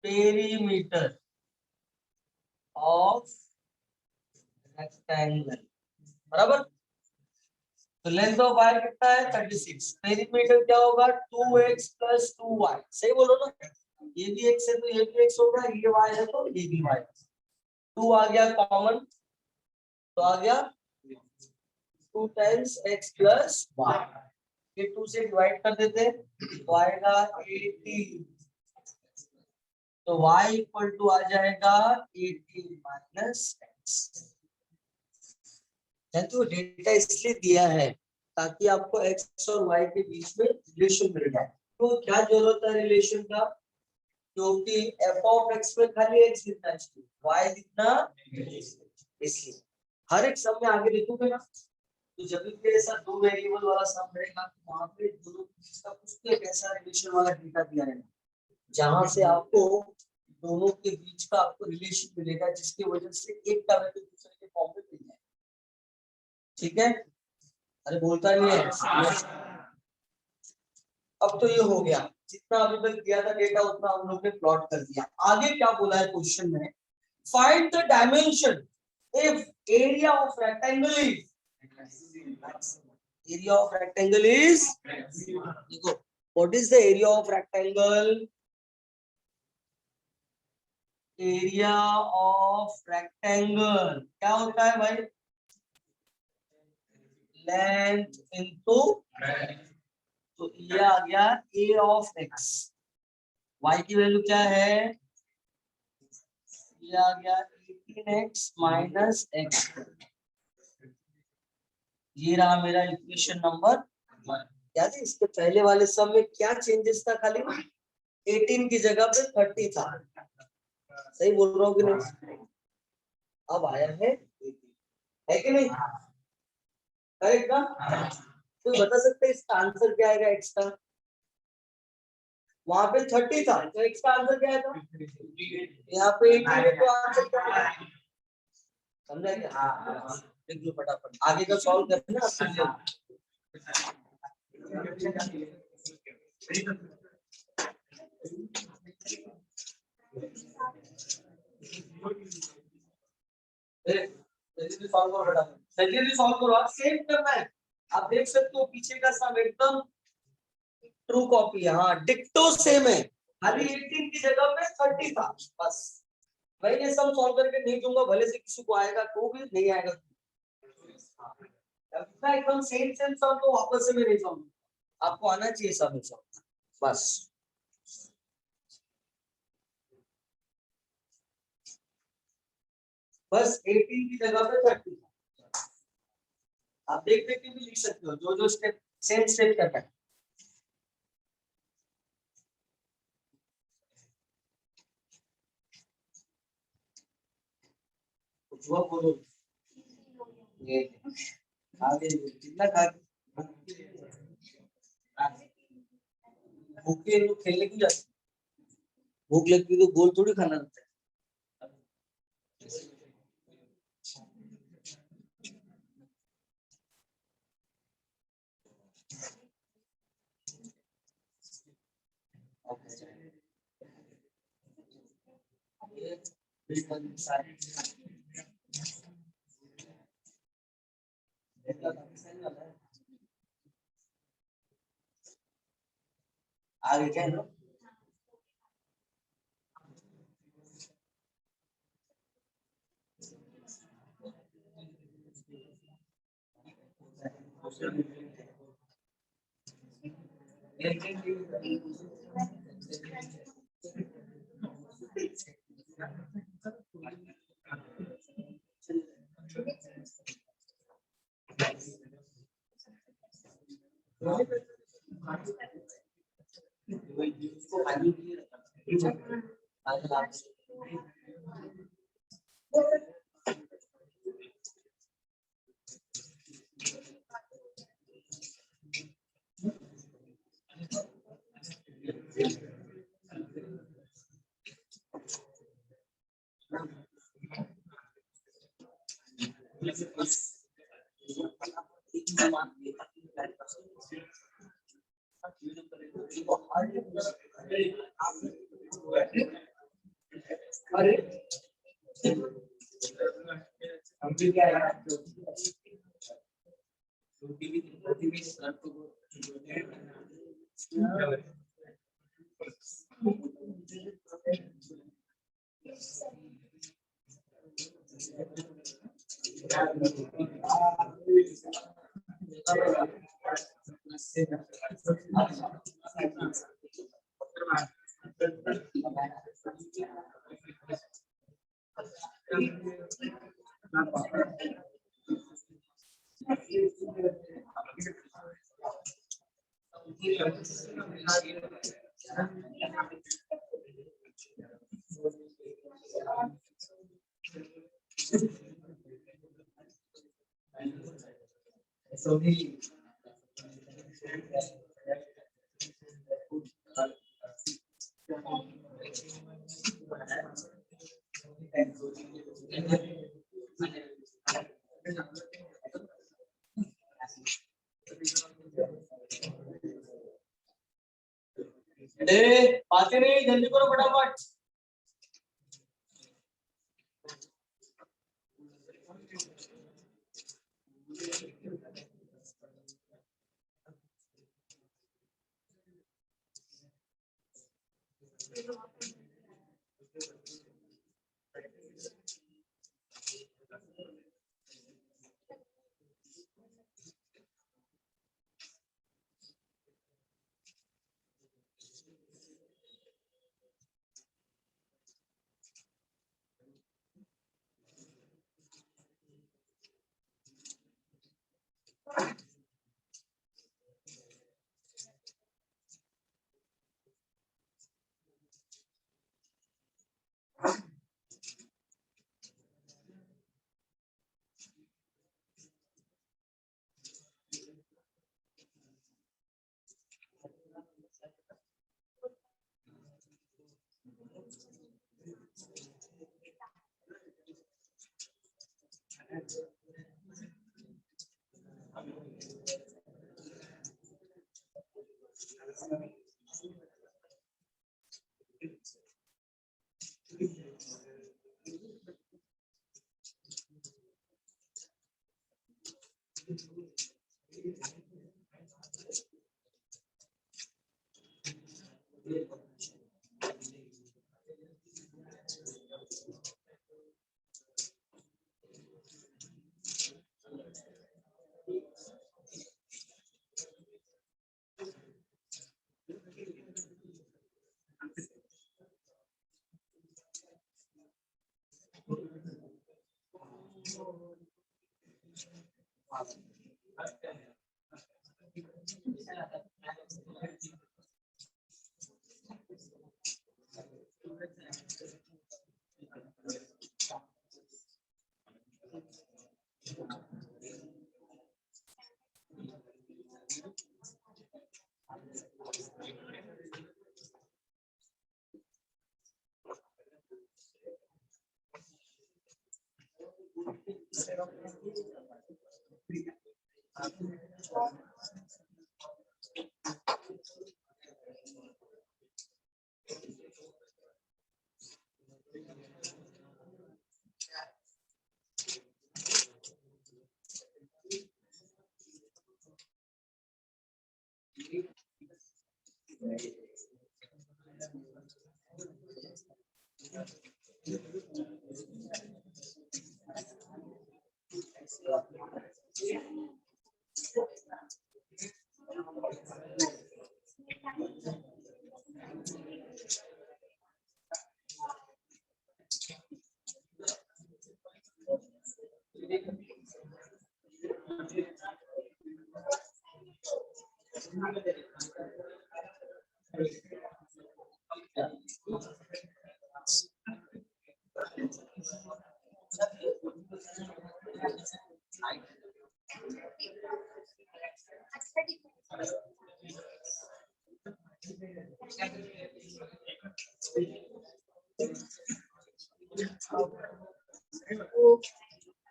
perimeter of rectangle, बराबर। तो लेंथ ऑफ वायर कितना है 36, पेरीमीटर क्या होगा 2x + 2y, सही बोलो ना, ये भी x है तो ये भी x होगा, ये y है तो ये भी y, 2 आ गया कॉमन तो आ गया 2 टाइम्स x + y, ये 2 से डिवाइड कर देते हैं तो आएगा 18, तो y इक्वल टू आ जाएगा 18 - x। तो डेटा इसलिए दिया है ताकि आपको x और y के बीच में रिलेशन मिल जाए। तो क्या जरूरत है रिलेशन का, क्योंकि f ऑफ x में खाली x लिखना चाहिए, y लिखना इसलिए हर एक सम में आगे लिखोगे ना, तो जब भी मेरे साथ 2 वेरिएबल वाला सम रहेगा तो वहां पे दोनों का कुछ तो एक ऐसा रिलेशन वाला डेटा दिया रहेगा जहां से आपको दोनों के बीच का आपको रिलेशन मिलेगा, जिसकी वजह से एक का वैल्यू दूसरे के फॉर्म में मिल जाए, ठीक है। अरे बोलता नहीं है। अब तो ये हो गया, जितना अभी तक दिया था डेटा उतना हम लोग ने प्लॉट कर दिया। आगे क्या बोला है क्वेश्चन में, find the dimension if area of rectangle is, area of rectangle is, देखो what is the area of rectangle, area of rectangle क्या होता है भाई, लेंथ इनटू, तो ये आ गया a ऑफ x, y की वैल्यू क्या है, ये आ गया 18x - x, ये रहा मेरा इक्वेशन नंबर 1। याद है इसके पहले वाले सम में क्या चेंजेस था, खाली 18 की जगह पे 30 था, सही बोल रहा हूँ कि नहीं, अब आया है कि नहीं, करेक्ट ना। कोई बता सकते हैं इसका आंसर क्या आएगा x का, वहां पे 30 था तो x का आंसर क्या आएगा, यहाँ पे 18 है तो आंसर क्या आएगा, समझा क्या, लिख लो फटाफट, आगे का सॉल्व करना ना। जल्दी सॉल्व करो फटाफट, जल्दी सॉल्व करो, आप सेव करना है। आप देख सकते हो पीछे का सम एकदम ट्रू कॉपी है, हाँ डिक्टो सेम है, खाली 18 की जगह पे 30 था बस। मैं ये सम सॉल्व करके नहीं दूंगा, भले से किसी को आएगा तो भी, नहीं आएगा तो एकदम सेम सेम सम तो वापस से मैं नहीं सॉल्व, आपको आना चाहिए सब बस। बस 18 की जगह पे 30, आप देख देख के भी लिख सकते हो, जो जो स्टेप सेम स्टेप करना है। जो बोलो ये आगे कितना खा भूखे लोग खेलने क्यों जाते, भूख लगती तो गोल थोड़ी खाना रहता है। आगे क्या है, बातें नहीं, जल्दी करो फटाफट।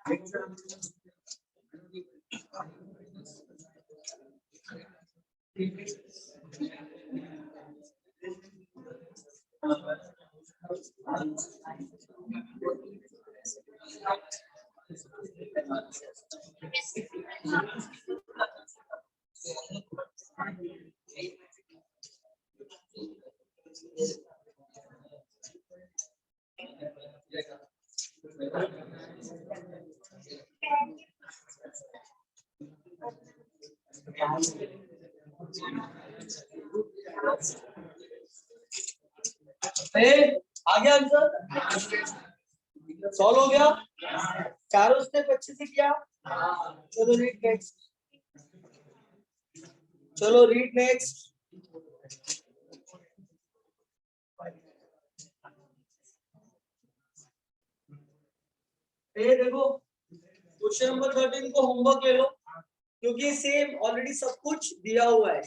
आ गया आंसर, सॉल्व हो गया, चारों स्टेप अच्छे से किया। चलो रीड नेक्स्ट, चलो रीड नेक्स्ट। ये देखो क्वेश्चन नंबर 13 को होमवर्क ले लो, क्योंकि सेम ऑलरेडी सब कुछ दिया हुआ है।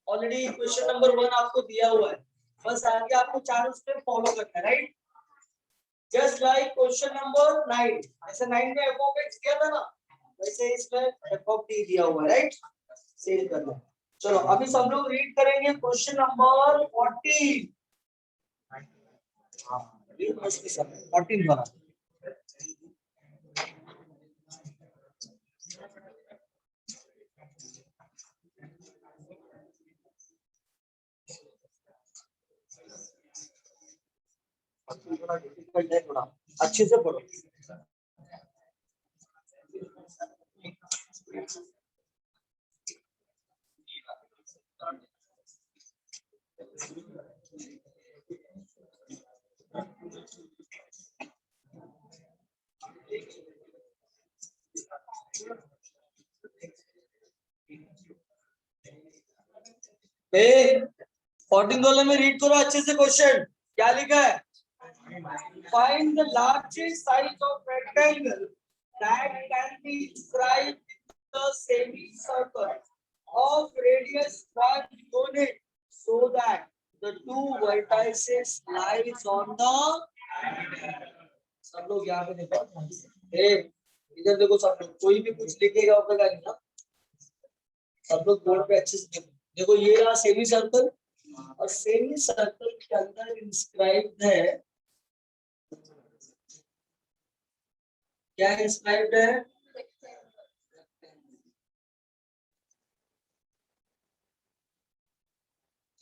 ऑलरेडी क्वेश्चन नंबर 1 आपको दिया हुआ है, बस आगे आपको चारों स्टेप फॉलो करना है, right. Just like question number 9, ऐसे 9 में एफ ऑफ एक्स दिया था ना, वैसे इसमें एफ ऑफ टी दिया हुआ है, राइट। सेव करना। चलो अभी सब लोग रीड करेंगे क्वेश्चन नंबर 14। हाँ, ये मस्ती सब 14 वाला। थोड़ा डिफिकल्ट है, थोड़ा अच्छे से पढ़ो। ए 14 वाले में रीड करो अच्छे से क्वेश्चन, क्या लिखा है। Find the largest size of rectangle that can be described with a semicircle of radius 1 unit so that the two vertices lies on the। सब लोग यहाँ पे देखो, इधर देखो, सब लोग कोई भी कुछ लिखेगा होगा नहीं ना, सब लोग बोर्ड पे अच्छे से देखो। देखो ये रहा सेमी सर्कल, और सेमी सर्कल के अंदर इंस्क्राइब्ड है, क्या इंस्क्राइब्ड है,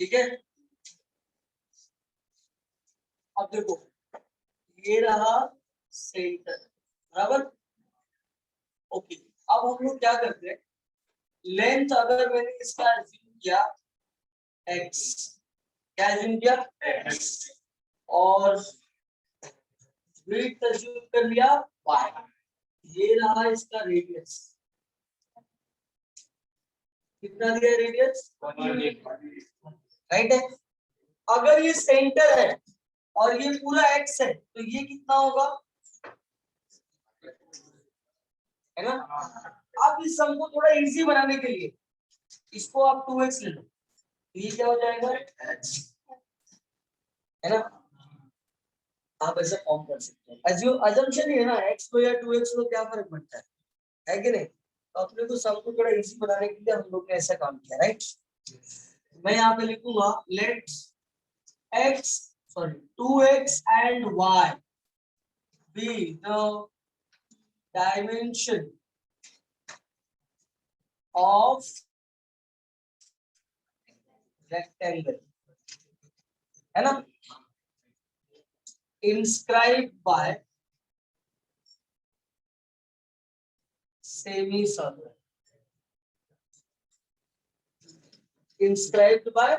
ठीक है। अब देखो ये रहा सेंटर, बराबर। ओके, अब हम लोग क्या करते हैं, लेंथ अगर मैंने इसका एज्यूम किया x, क्या एज्यूम किया x, और विड्थ एज्यूम कर लिया y, ये रहा इसका रेडियस, कितना दिया रेडियस, राइट है। अगर ये सेंटर है और ये पूरा x है, तो ये कितना होगा, है ना। अब इस सम को थोड़ा इजी बनाने के लिए इसको आप 2x ले लो, ये क्या हो जाएगा h, है ना। आप ऐसे फॉर्म कर सकते हैं, अजम्पशन ही है ना, x को या 2x को क्या फर्क पड़ता है कि नहीं। तो अपने को सम को थोड़ा इजी बनाने के लिए हम लोग ने ऐसा काम किया, राइट। मैं यहाँ पे लिखूंगा let x, sorry 2x and y be the dimension of rectangle, है ना, inscribed by semicircle, inscribed by,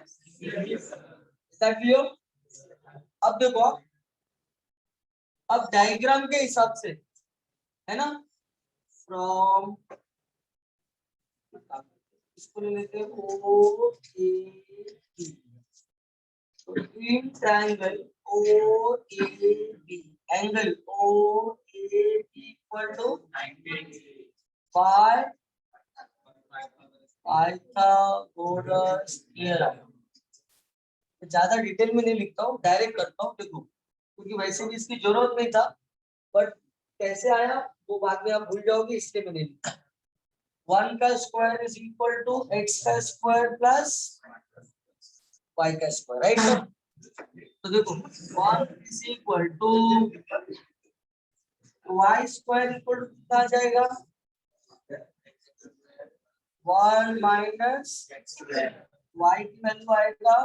is that clear। अब देखो, अब डायग्राम के हिसाब से, है ना, फ्रॉम, इसको ले लेते हैं ओ ए बी, तो in triangle O A B, angle O A B equal to Pythagoras theorem. ज्यादा डिटेल में नहीं लिखता हूँ, डायरेक्ट करता हूँ, देखो, क्योंकि वैसे भी इसकी जरूरत नहीं था, बट कैसे आया वो बाद में आप भूल जाओगे, इसलिए मैंने लिखा 1 का square is equal to x का स्क्वायर प्लस y का स्क्वायर, राइट। तो देखो 1 is equal to y square equal to कितना आ जाएगा 1 माइनस y की वैल्यू आएगा,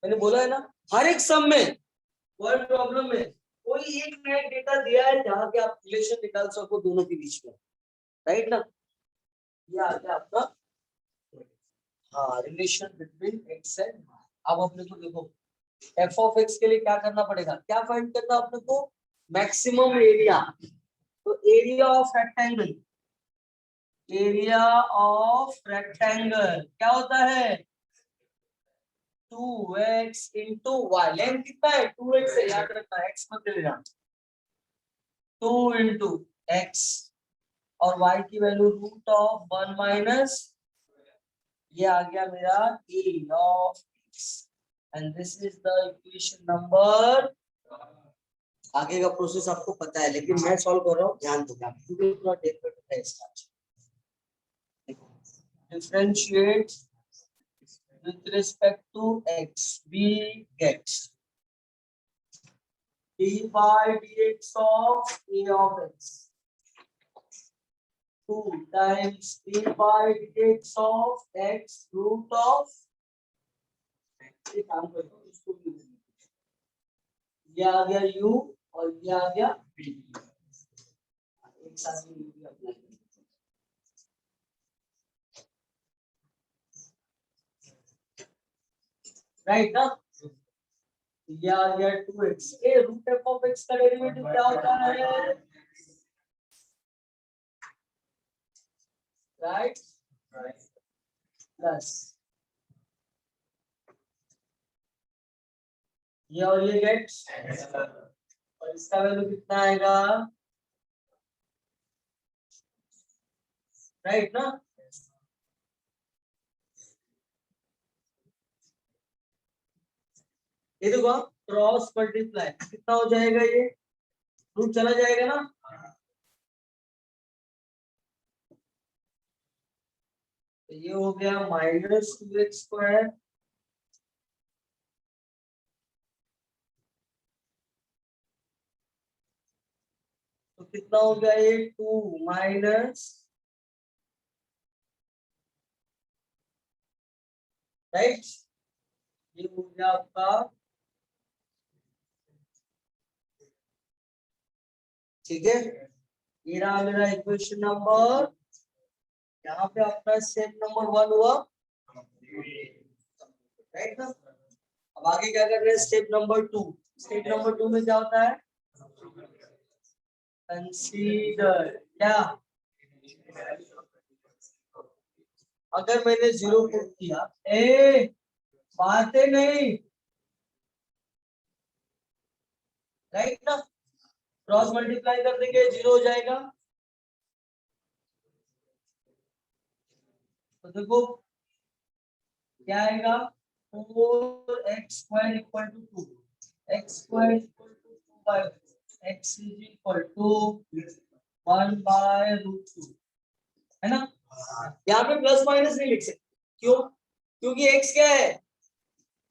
मैंने बोला है ना हर एक सम में वर्ड प्रॉब्लम में कोई एक नया डेटा दिया है जहां पे आप रिलेशन निकाल सको दोनों के बीच में, राइट ना। ये आ गया आपका हाँ relation between x and y। अब अपने को देखो f ऑफ x के लिए क्या करना पड़ेगा, क्या फाइंड करना अपने को, मैक्सिमम एरिया। तो area of rectangle, area of rectangle क्या होता है 2x इंटू वाई। लेंथ कितना है 2x है, याद रखना x मत लेना, 2 इंटू एक्स और y की वैल्यू रूट ऑफ 1 माइनस, ये आ गया मेरा a of x and this is the equation number. आगे का प्रोसेस आपको पता है लेकिन मैं सॉल्व कर रहा हूँ, ध्यान दो क्योंकि थोड़ा डिफिकल्ट है इसका। Differentiate with respect to x, we get d by dx of a of x 2 times d by dx of x root of, ये काम करता हूँ इसको भी, ये आ गया u और ये आ गया b, एक साथ में भी अप्लाई राइट ना। ये आ गया 2x, a root f of x का डेरिवेटिव क्या होता है राइट प्लस ये और ये गेट और इसका वैल्यू कितना आएगा राइट ना। ये देखो क्रॉस मल्टीप्लाई कितना हो जाएगा, ये रूट चला जाएगा ना, तो ये हो गया माइनस 2x स्क्वायर तो कितना हो गया ये 2 माइनस राइट, ये हो गया आपका ठीक है। ये रहा मेरा इक्वेशन नंबर, यहाँ पे अपना स्टेप नंबर 1 हुआ राइट ना। अब आगे क्या कर रहे हैं स्टेप नंबर 2, स्टेप नंबर 2 में क्या होता है कंसीडर, क्या अगर मैंने 0 पुट किया, ए बातें नहीं राइट ना, क्रॉस मल्टीप्लाई कर देंगे 0 हो जाएगा, तो देखो क्या आएगा 4x square equal to 2, x square equal to 2 by x is equal to 1 by root 2 है ना। यहाँ पे प्लस माइनस नहीं लिख सकते, क्यों, क्योंकि x क्या है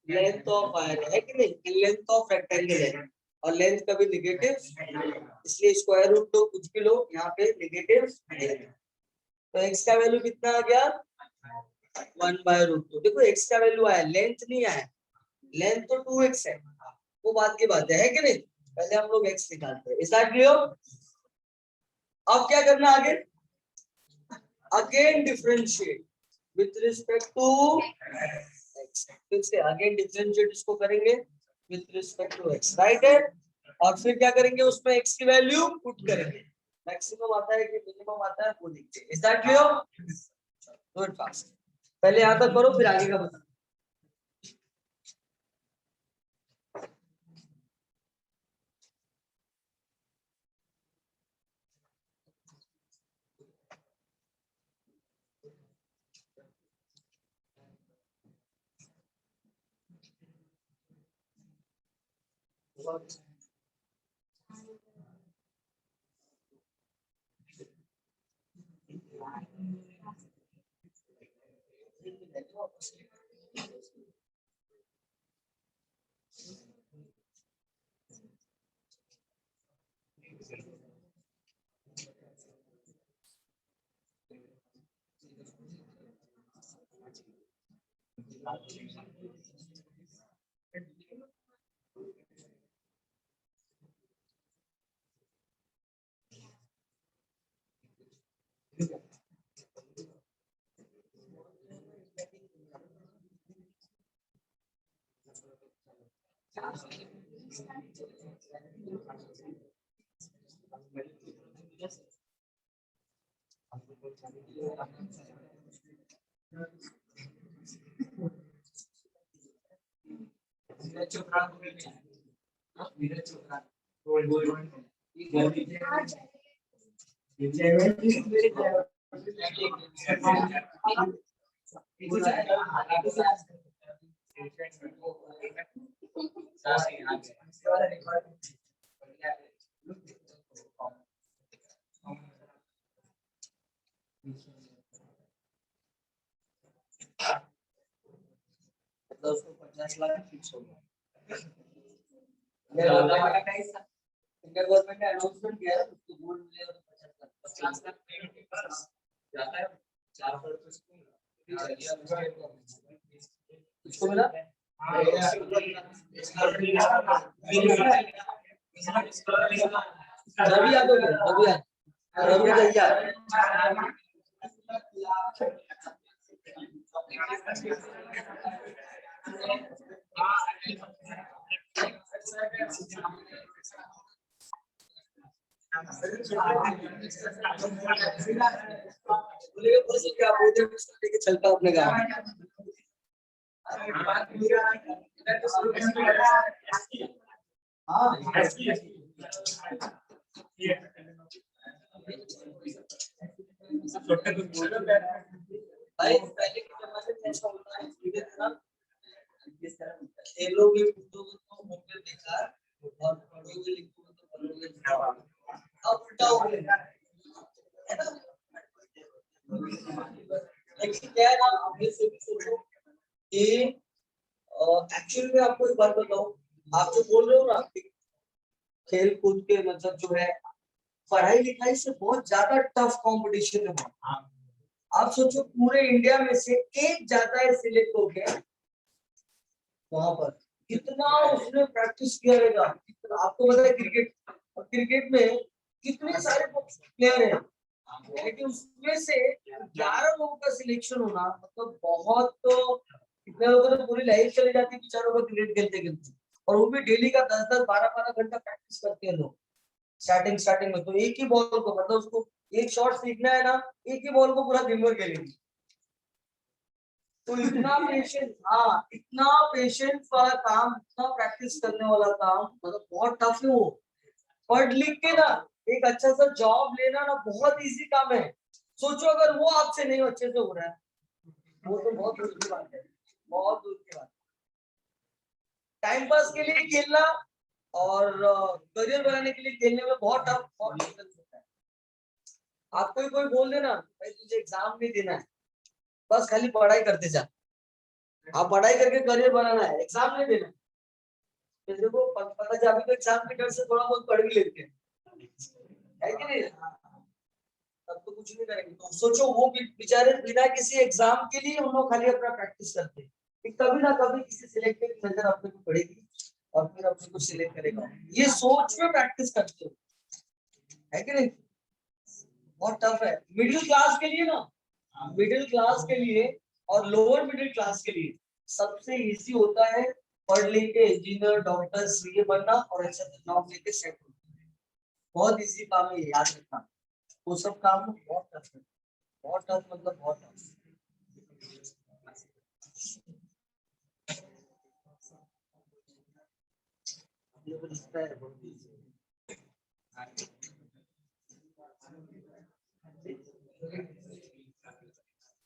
लेंथ ऑफ आयर है कि नहीं, लेंथ ऑफ रेक्टेंगल है और लेंथ कभी नेगेटिव, इसलिए स्क्वायर रूट लो कुछ भी लो यहाँ पे नेगेटिव, तो x का वैल्यू कितना आ गया 1 बाय रूट 2। देखो x का वैल्यू आया, लेंथ नहीं आया, लेंथ तो 2x है, वो बात की बात है कि नहीं, पहले हम लोग x निकालते हैं, ऐसा क्लियर। अब क्या करना आगे, again differentiate with respect to x, फिर से अगेन डिफरेंशिएट इसको करेंगे with respect to x, right है। और फिर क्या करेंगे उसमें x की वैल्यू पुट करेंगे, मैक्सिमम आता है कि मिनिमम आता है वो लिखते हैं, is that clear. Do it fast, पहले यहाँ तक करो फिर आगे का बता। उसको 50 लाख फिक्स होगा। इंडिया गवर्नमेंट ने अनाउंसमेंट किया है उसको गोल्ड मिलेगा तो 50 लाख जाता है 4 इसको मिला रवि यादव रवि दहिया क्या लेके चलता अपने गाँव भाई पहले के जमाने में ऐसा होता है खेलों में कूदो तो होंगे बेकार और पढ़ोगे लिखोगे तो बनोगे अब उल्टा हो गया है ना। लेकिन क्या है ना अपने से भी सोचो कि एक्चुअली में आपको एक बात बताऊं आप जो बोल रहे हो ना खेल कूद के मतलब जो है पढ़ाई लिखाई से बहुत ज्यादा टफ कंपटीशन है। आप सोचो पूरे इंडिया में से एक जाता है सिलेक्ट हो गया वहां पर कितना उसने प्रैक्टिस किया रहेगा। आपको पता है क्रिकेट में कितने सारे प्लेयर हैं लेकिन उसमें से 11 लोगों का सिलेक्शन होना मतलब बहुत कितने लोगों ने पूरी लाइफ चली जाती है बेचारों का क्रिकेट खेलते खेलते और वो भी डेली का 10-10 12-12 घंटा प्रैक्टिस करते हैं लोग स्टार्टिंग में। तो एक ही बॉल को मतलब उसको एक शॉट सीखना है ना एक ही बॉल को पूरा दिन भर खेलेंगे। तो इतना पेशेंस इतना पेशेंस वाला काम इतना प्रैक्टिस करने वाला काम मतलब बहुत टफ है वो। पढ़ लिख के ना एक अच्छा सा जॉब लेना ना बहुत इजी काम है। सोचो अगर वो आपसे नहीं अच्छे से हो रहा है वो तो बहुत दूर की बात है बहुत दूर की बात। टाइम पास के लिए खेलना और करियर बनाने के लिए खेलने में बहुत टफ बहुत डिफरेंस होता है। आपको कोई बोल देना भाई तुझे एग्जाम नहीं देना है बस खाली पढ़ाई करते जा आप पढ़ाई करके करियर बनाना है एग्जाम नहीं देना है। देखो पता है अभी तो एग्जाम के डर से थोड़ा बहुत पढ़ भी लेते हैं है कि नहीं तब तो कुछ नहीं करेंगे। तो सोचो वो बेचारे बिना किसी एग्जाम के लिए उन लोग खाली अपना प्रैक्टिस करते हैं कभी ना कभी किसी सिलेक्टेड नजर अपने को पड़ेगी और फिर अपने को सिलेक्ट करेगा ये सोच में प्रैक्टिस करते हो है कि नहीं। बहुत टफ है मिडिल क्लास के लिए ना मिडिल क्लास के लिए और लोअर मिडिल क्लास के लिए सबसे इजी होता है पढ़ लिख के इंजीनियर डॉक्टर सीए बनना और अच्छा जॉब लेके सेट होना। बहुत इजी काम है याद रखना वो सब काम बहुत टफ है बहुत टफ मतलब बहुत टफ।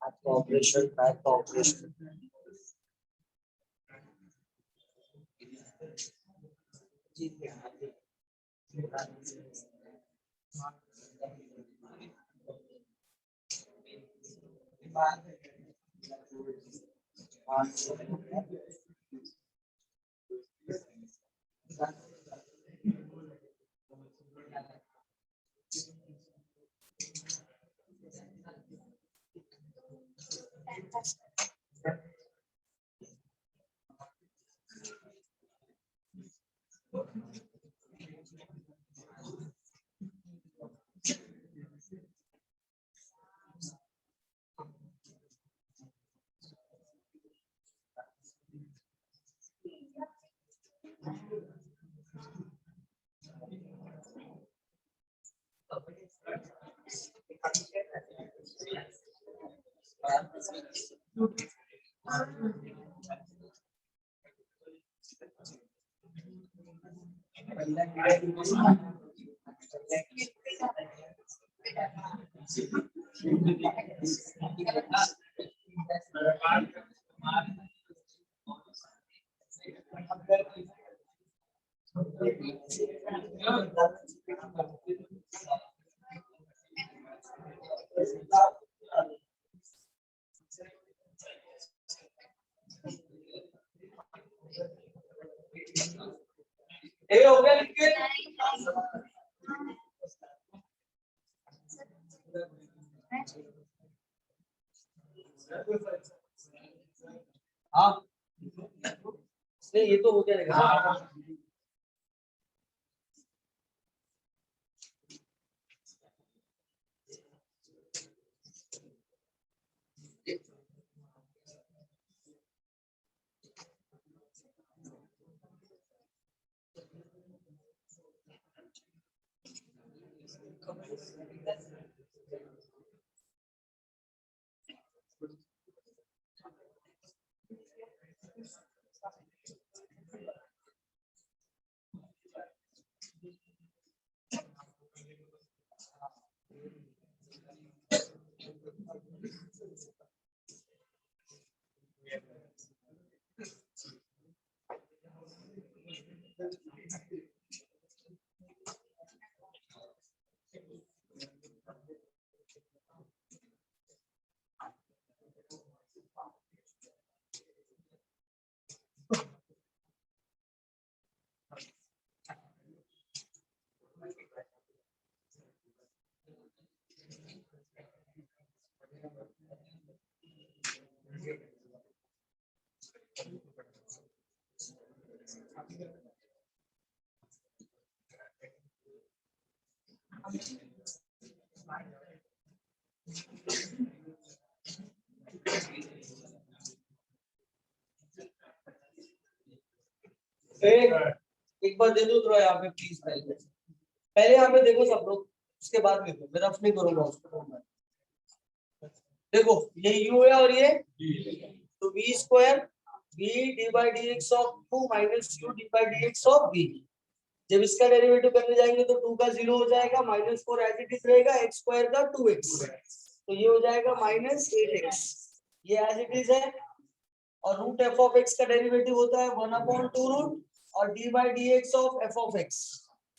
आपका ऑपरेशन बैक का ऑपरेशन जी ये हो गया लिख हाँ नहीं ये तो हो जाएगा। एक बार दे दो थोड़ा यहाँ पे प्लीज। पहले यहाँ पे देखो सब लोग, उसके बाद में मैं रफ नहीं करूंगा उसको। देखो ये u है और ये तो v square v D by D x of 2 minus u D by D x of v। जब इसका डेरिवेटिव करने जाएंगे तो 2 का 0 हो जाएगा, -4 एज इट इज रहेगा, x स्क्वायर का 2x तो ये हो जाएगा -8x, ये एज इट इज है। और रूट एफ ऑफ एक्स का डेरिवेटिव होता है 1/2 रूट और D by D x of F of x.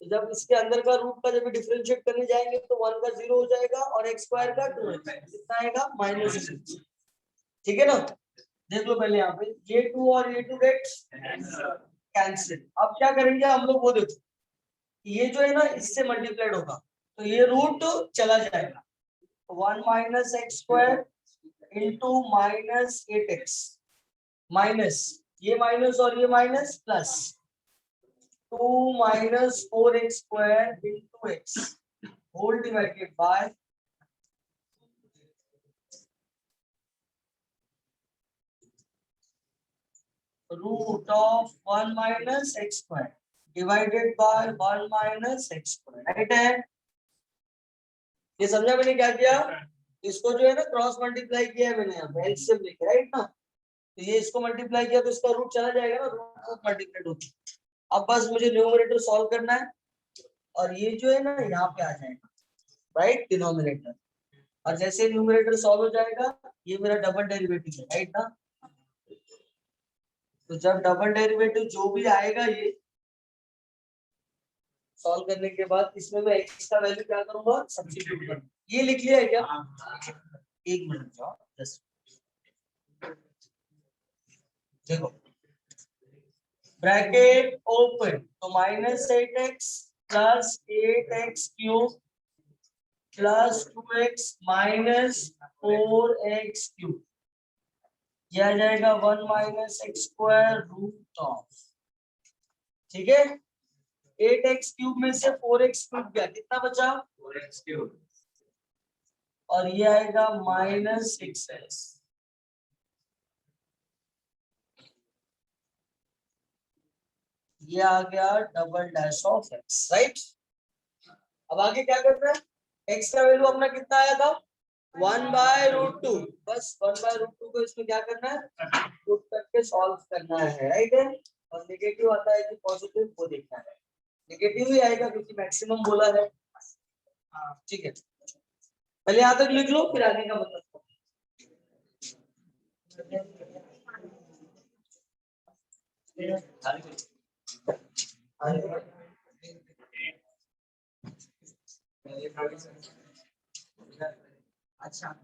तो जब इसके अंदर का रूट का जब डिफरेंशिएट करने जाएंगे तो 1 का 0 हो जाएगा और x स्क्वायर का 2x कितना आएगा -6। ठीक है ना। देख लो पहले यहाँ पे ये 2 और ये 2 गेट कैंसिल। अब क्या करेंगे हम लोग वो देखो, ये जो है ना इससे मल्टीप्लाइड होगा तो ये रूट चला जाएगा 1 minus x square into -8x minus ये माइनस और ये minus plus 2 minus 4x square into x whole divided by root of 1 minus x square divided by 1 minus x square. Right है। ये समझा मैंने क्या किया, इसको जो है ना क्रॉस मल्टीप्लाई किया है मैंने यहाँ पे एलसीएम लेके, राइट ना। तो ये इसको मल्टीप्लाई किया तो इसका रूट चला जाएगा ना, रूट मल्टीप्लाइड होती है। अब बस मुझे न्यूमरेटर सॉल्व करना है और ये जो है ना यहाँ पे आ जाएगा, राइट, डिनोमिनेटर। और जैसे न्यूमरेटर सॉल्व हो जाएगा ये मेरा डबल डेरिवेटिव है, राइट ना। तो जब डबल डेरिवेटिव जो भी आएगा ये सॉल्व करने के बाद इसमें मैं x का वैल्यू क्या करूंगा, सब्स्टिट्यूट करूंगा। ये लिख लिया है क्या? एक मिनट जाओ, देखो ब्रैकेट ओपन, तो -8x plus 8x cube plus 2x minus 4x cube, यह आ जाएगा 1 minus x square root of, ठीक है। 8x क्यूब में से 4x क्यूब गया, कितना बचा? 4x क्यूब, और ये आएगा -6x, ये आ गया double dash of x, right. अब आगे क्या करना है, x का वैल्यू अपना कितना आया था, 1/√2, बस 1/√2 को इसमें क्या करना है, पुट करके सॉल्व करना है, राइट है। और नेगेटिव आता है कि पॉजिटिव, वो देखना है, नेगेटिव ही आएगा क्योंकि मैक्सिमम बोला है, ठीक है। पहले यहाँ तक लिख लो, फिर आगे का मतलब। अच्छा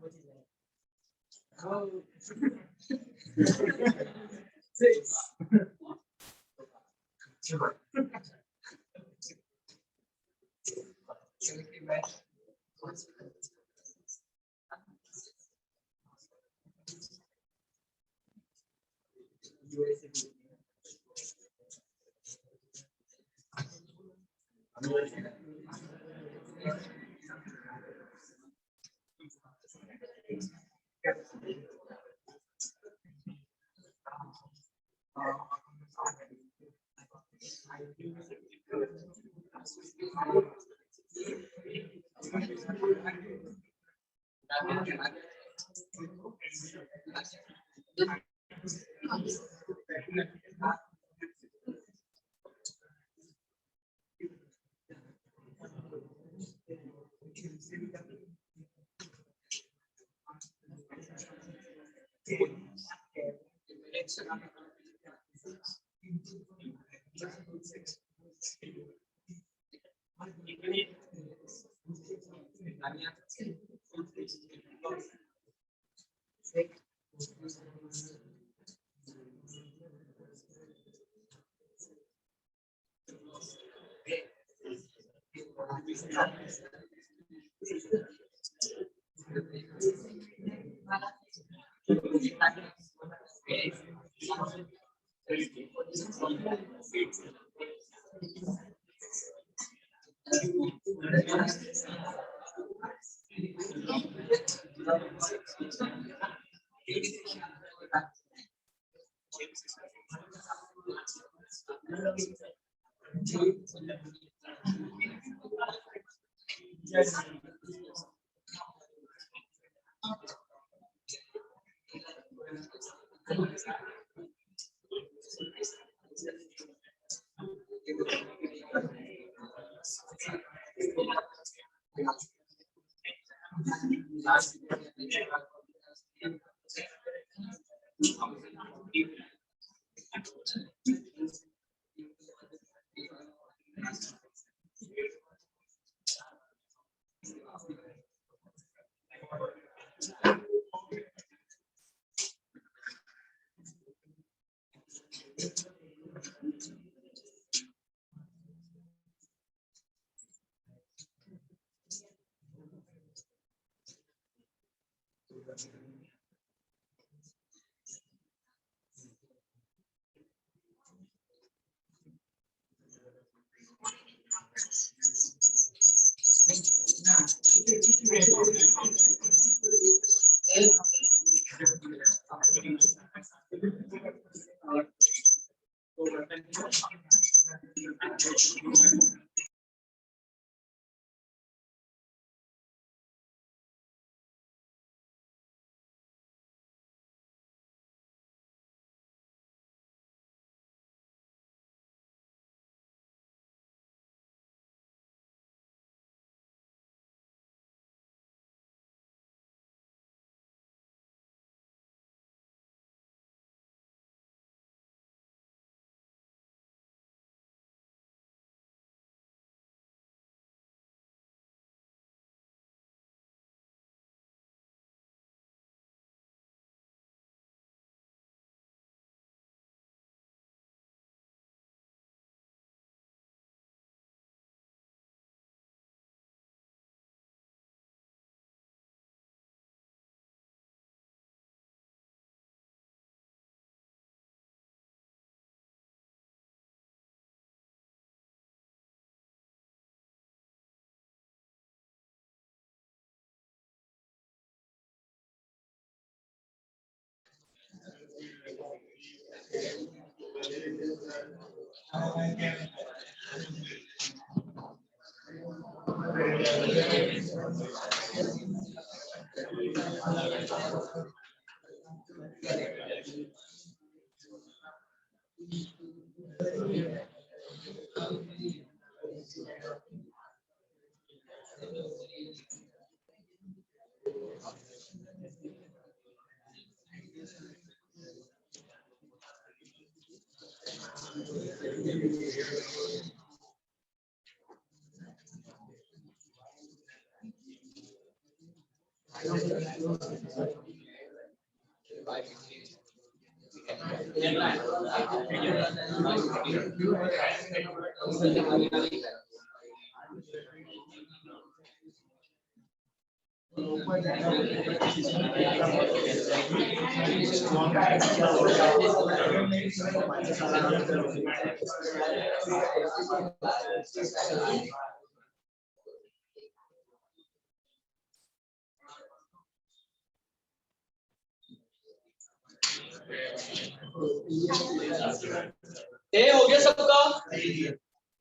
ए हो गया सबका?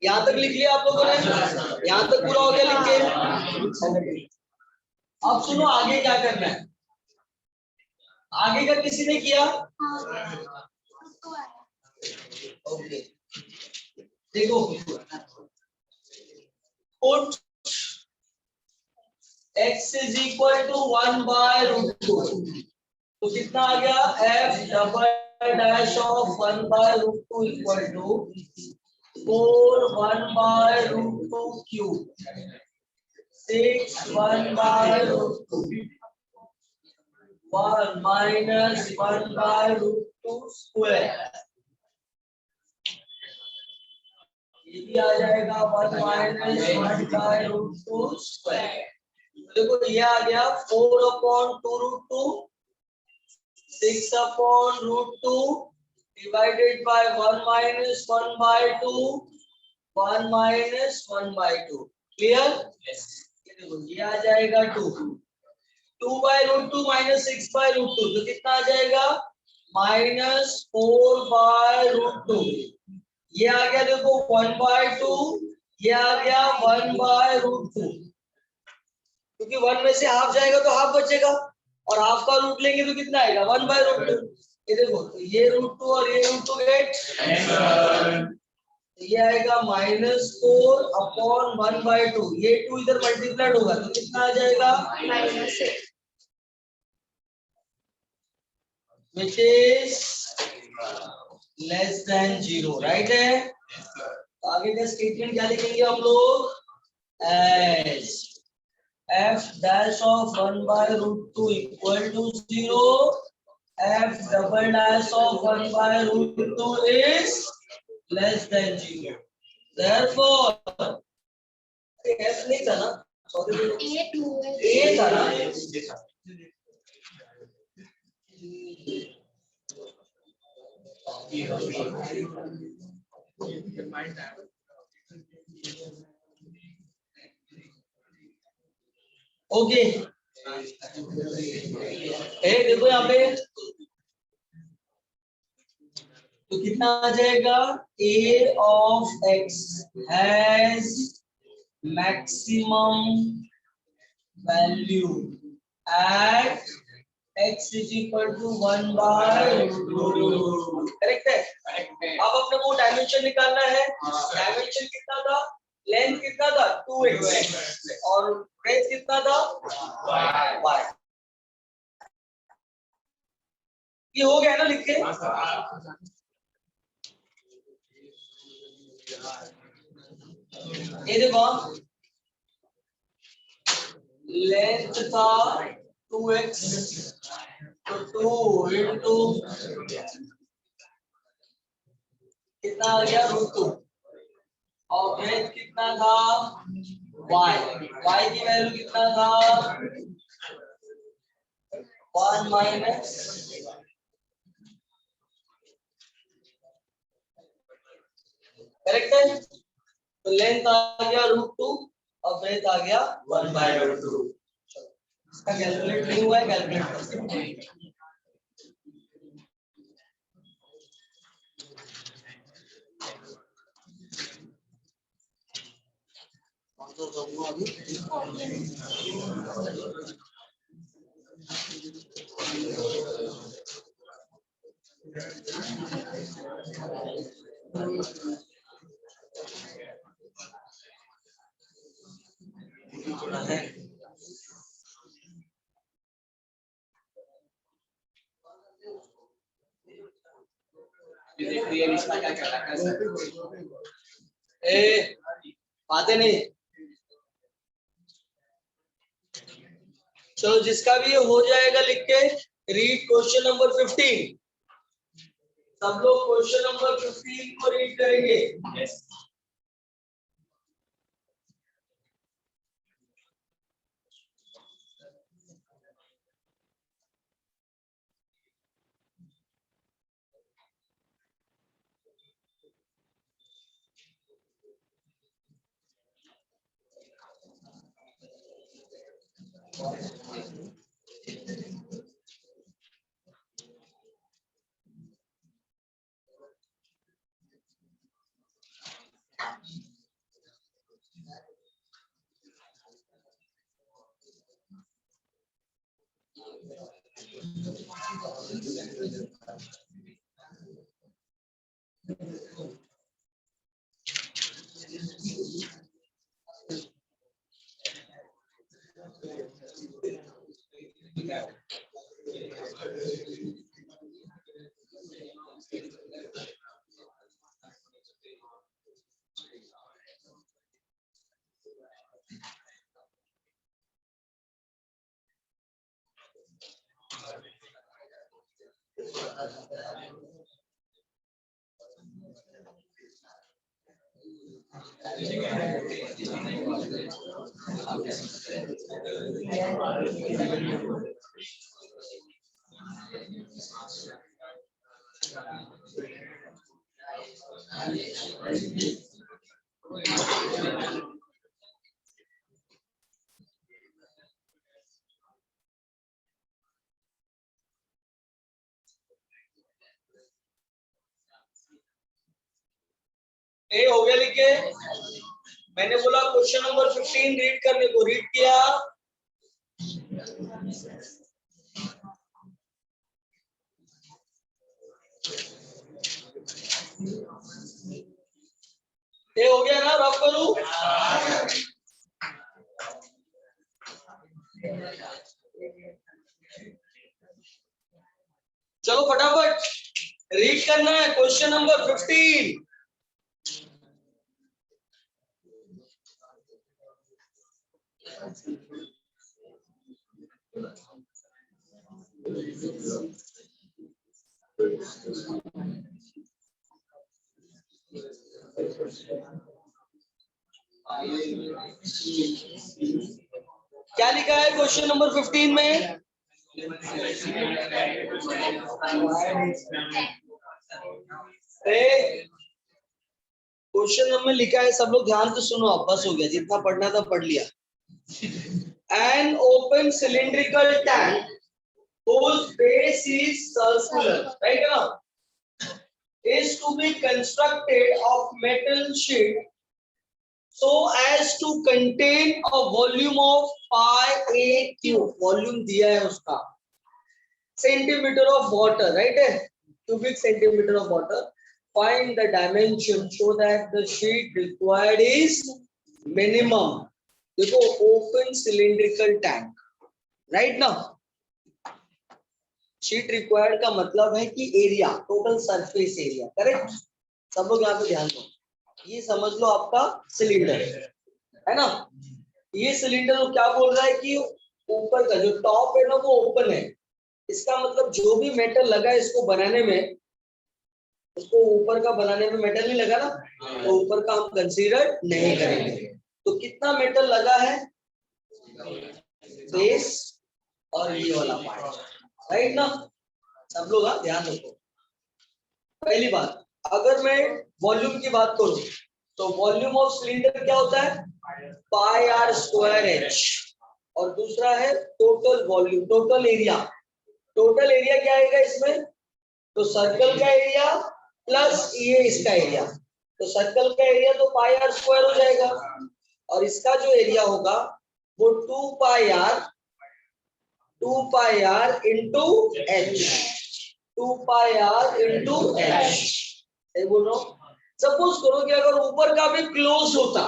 यहाँ तक लिख लिया आप लोगों ने? यहाँ तक पूरा हो गया लिख के? अब सुनो आगे क्या करना है। आगे का किसी ने किया? ओके देखो, put x is equal to 1/√2, तो कितना आ गया? f double dash of 1/√2 equal to 4 1/√2 cube 6 1/√2 1 minus 1/√2 square, ये भी आ जाएगा 1 minus 1/√2 स्क्वायर। देखो ये आ गया 4/2√2 6/√2 divided by 1 minus 1/2 1 minus 1/2। Clear? ये देखो ये आ जाएगा 2 2/√2 minus 6/√2 तो कितना आ जाएगा? minus 4/√2। ये आ गया देखो 1/2, ये आ गया 1/√2, क्योंकि 1 में से हाफ जाएगा तो हाफ बचेगा और हाफ का रूट लेंगे तो कितना आएगा? 1/√2। ये देखो ये √2 और ये √2 गेट, ये आएगा -4/1/2, ये 2 इधर मल्टीप्लाइड होगा तो कितना आ जाएगा? -6, which is less than 0, right है? आगे का स्टेटमेंट क्या लिखेंगे हम लोग? as f dash of 1/√2 equal to 0, f double dash of 1/√2 is less than 0, therefore f नहीं था ना, सॉरी a था ना, ओके। देखो यहाँ पे तो कितना आ जाएगा? a of x has maximum value at x is equal to 1/√2, correct है? अब अपने को डायमेंशन निकालना है। डायमेंशन कितना था? लेंथ कितना था? 2x और ब्रेथ कितना था? y। ये हो गया ना लिख के? ये देखो लेंथ था 2x तो 2 into कितना आ गया? √2 और ब्रेथ कितना था? y की वैल्यू कितना था? 1 minus करेक्ट है? तो लेंथ आ गया √2 और ब्रेथ आ गया 1/√2। इसका कैलकुलेट नहीं हुआ है, कैलकुलेट कर सकते हैं। आते नहीं। चलो जिसका भी ये हो जाएगा लिख के रीड क्वेश्चन नंबर 15। सब लोग क्वेश्चन नंबर 15 को रीड करेंगे। ए हो गया लिख के। मैंने बोला क्वेश्चन नंबर 15 रीड करने को, रीड किया। ये हो गया ना, रब करूं? चलो फटाफट रीड करना है क्वेश्चन नंबर 15। क्या लिखा है क्वेश्चन नंबर 15 में? क्वेश्चन नंबर लिखा है, सब लोग ध्यान से सुनो, अब बस हो गया, जितना पढ़ना था पढ़ लिया। An open cylindrical tank whose base is circular, right now, is to be constructed of metal sheet so as to contain a volume of pi a cube. Volume दिया है उसका centimeter of water, right? Cubic centimeter of water. Find the dimension so that the sheet required is minimum. देखो open cylindrical tank, right now. Sheet required का मतलब है कि area, total surface area, correct? सब लोग यहाँ पे ध्यान दो। ये समझ लो आपका सिलेंडर है ना। ये सिलेंडर तो क्या बोल रहा है कि ऊपर का जो टॉप है ना वो ओपन है। इसका मतलब जो भी मेटल लगा है इसको बनाने में, उसको ऊपर का बनाने में मेटल नहीं लगा ना, तो ऊपर का हम कंसीडर नहीं करेंगे। तो कितना मेटल लगा है? बेस और ये वाला पार्ट, राइट ना। सब लोग ध्यान रखो। पहली बात, अगर मैं वॉल्यूम की बात करूं तो वॉल्यूम ऑफ सिलेंडर क्या होता है? पाई आर स्क्वायर एच। और दूसरा है total volume, total area. Total area क्या आएगा इसमें? तो सर्कल का एरिया प्लस ये इसका एरिया, तो सर्कल का एरिया तो पाई आर स्क्वायर हो जाएगा। और इसका जो एरिया होगा वो 2 pi r into h, 2 pi r into h. बोल रहा हूँ, सपोज करो कि अगर ऊपर का भी क्लोज होता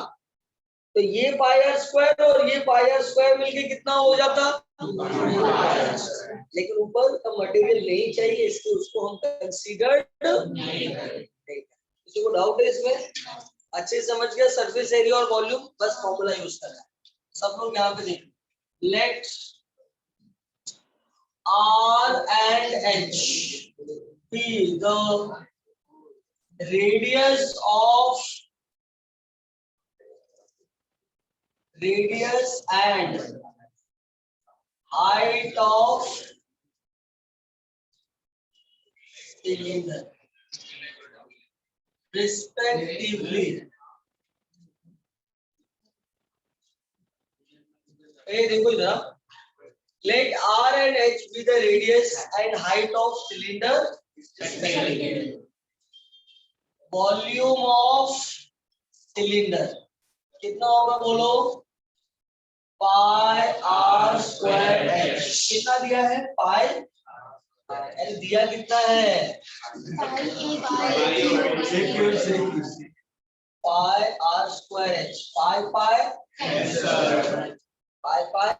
तो ये पाई आर स्क्वायर और ये पाई आर स्क्वायर मिलके कितना हो जाता, लेकिन ऊपर का मटेरियल नहीं चाहिए इसलिए उसको हम कंसीडर्ड नहीं करेंगे। किसी को डाउट है इसमें? अच्छे से समझ गया सरफेस एरिया और वॉल्यूम, बस फॉर्मूला यूज करना है। सब लोग यहाँ पे देखो, late R and H be the radius and height of cylinder respectively। देखो इधर, let R and H be the radius and height of cylinder respectively। Volume of cylinder कितना होगा बोलो, पाई आर स्क्वायर एच। कितना दिया है, पाई, दिया कितना है, पाई आर स्क्वायर एच। पाई पाई पाई पाई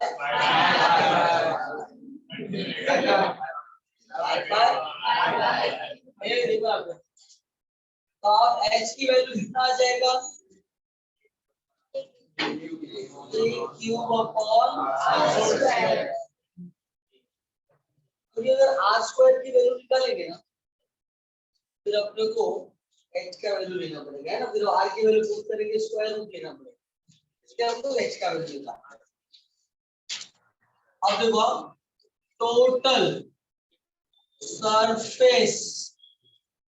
तो आप एच की वैल्यू कितना आ जाएगा, क्यूब अपॉन आर स्क्वायर। तो अगर आर स्क्वायर की वैल्यू निकालेंगे ना फिर अपने को एच का वैल्यू लेना पड़ेगा, है ना। फिर आर की वैल्यू पुट करेंगे, स्क्वायर रूट लेना पड़ेगा, इसलिए हमको एच का वैल्यू निकालना है। अब देखो, total surface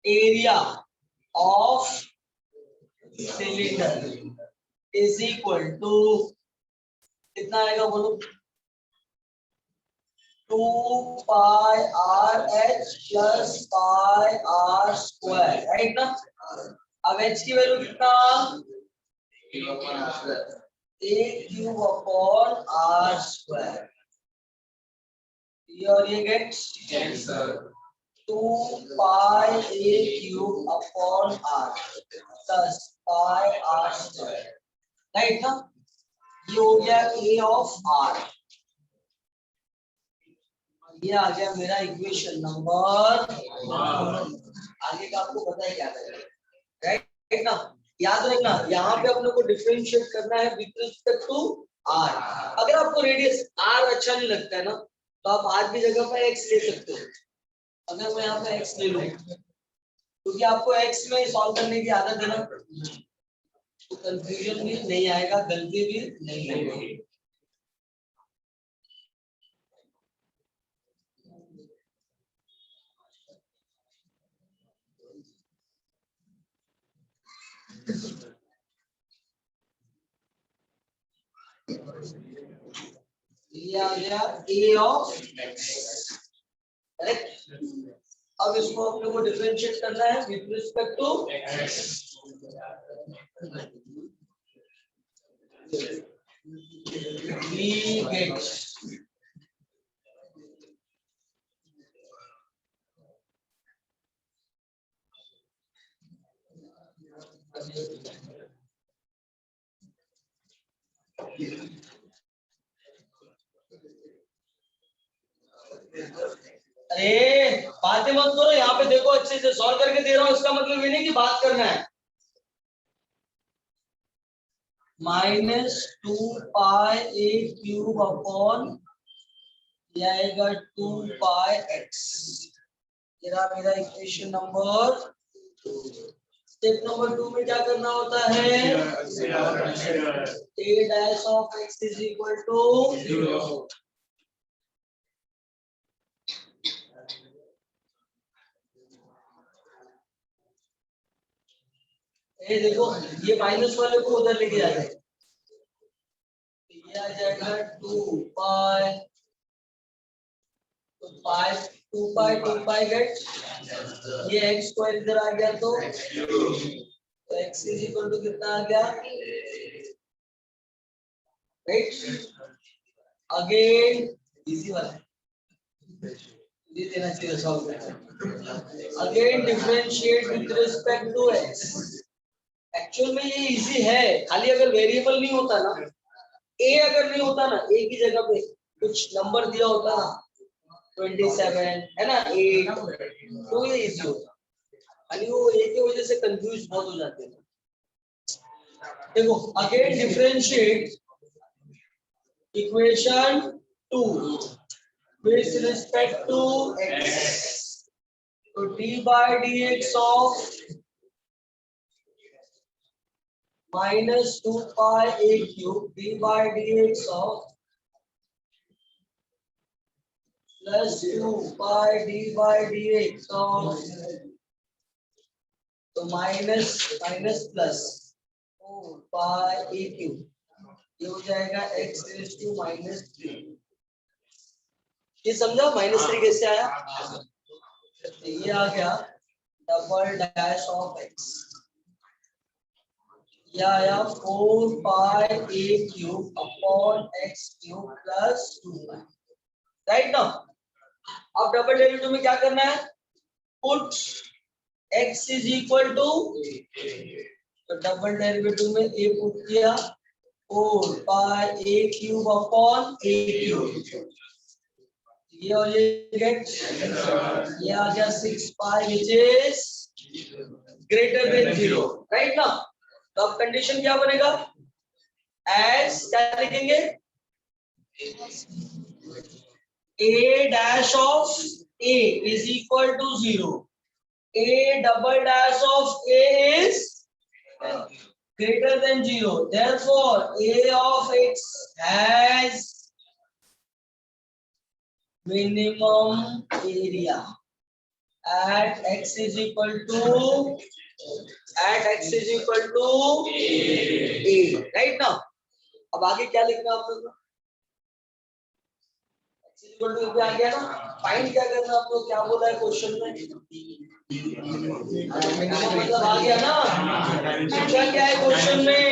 area of cylinder is equal to कितना आएगा बोलो, 2 pi r h plus pi r square, right ना। अब एच की वैल्यू कितना, a cube upon r square. और ये gets 2 pi a cube upon r plus pi r square, right ना। ये हो गया ए ऑफ आर, ये आ गया मेरा इक्वेशन नंबर 1। आगे का आपको पता है क्या करेंगे, राइट ना। याद रखना यहाँ पे अपने को डिफरेंशिएट करना है विद रिस्पेक्ट टू आर। अगर आपको रेडियस आर अच्छा नहीं लगता है ना तो आप आर की जगह पर एक्स ले सकते हो। अगर मैं यहाँ पे एक्स ले लूं क्योंकि आपको एक्स में सॉल्व करने की आदत है ना, तो कंफ्यूजन भी नहीं आएगा, गलती भी नहीं होगी। ये आ गया ए ऑफ एक्स, करेक्ट। अब इसको अपने को डिफरेंशिएट करना है with respect to x. we get अरे बातें मत करो, यहाँ पे देखो अच्छे से सॉल्व करके दे रहा हूँ, इसका मतलब ये नहीं कि बात करना है। -2 पाई ए क्यूब अपॉन ये आएगा 2 पाई एक्स। ये रहा मेरा इक्वेशन नंबर 2। स्टेप नंबर 2 में क्या करना होता है, a dash of x is equal to 0। ये देखो ये माइनस वाले को उधर लेके आ जाए, ये आ जाएगा 2 पाई, तो 2 पाई गेट, ये एक्स स्क्वायर इधर आ गया तो x इज इक्वल टू कितना आ गया, राइट। अगेन इजी वाला ये देना चाहिए सॉल्व करना। Again differentiate with respect to x। Actual में ये इजी है, खाली अगर वेरिएबल नहीं होता ना, a अगर नहीं होता ना, a की जगह पे कुछ नंबर दिया होता ना 27 है ना 8, तो ये इजी होता। खाली वो a की वजह से कंफ्यूज बहुत हो जाते हैं। देखो again differentiate equation 2 with respect to x. So d by dx of minus 2 pi a cube d by dx of plus 2 pi d by dx of तो minus minus plus 4 pi a cube ये हो जाएगा x raised to -3। ये समझा -3 कैसे आया? ये आ गया डबल डैश ऑफ x, ये आया 4 pi a cube upon x cube plus 2 right ना। अब डबल डेरिवेटिव में क्या करना है? Put x is equal to, तो डबल डेरिवेटिव में a पुट किया 4 pi a cube upon a cube, ये और ये गेट ये आ गया 6 pi which is greater than 0 right ना। तो अब कंडीशन क्या बनेगा? एज क्या लिखेंगे? a dash of a is equal to 0, a double dash of a is greater than 0, therefore a of x has minimum area at x is equal to a, right now। अब आगे क्या लिखना आप लोग? x is equal to a पे आ गया ना। Find क्या करना आप लोग? क्या बोला है क्वेश्चन में? मतलब आ गया ना। पूछा क्या है क्वेश्चन में?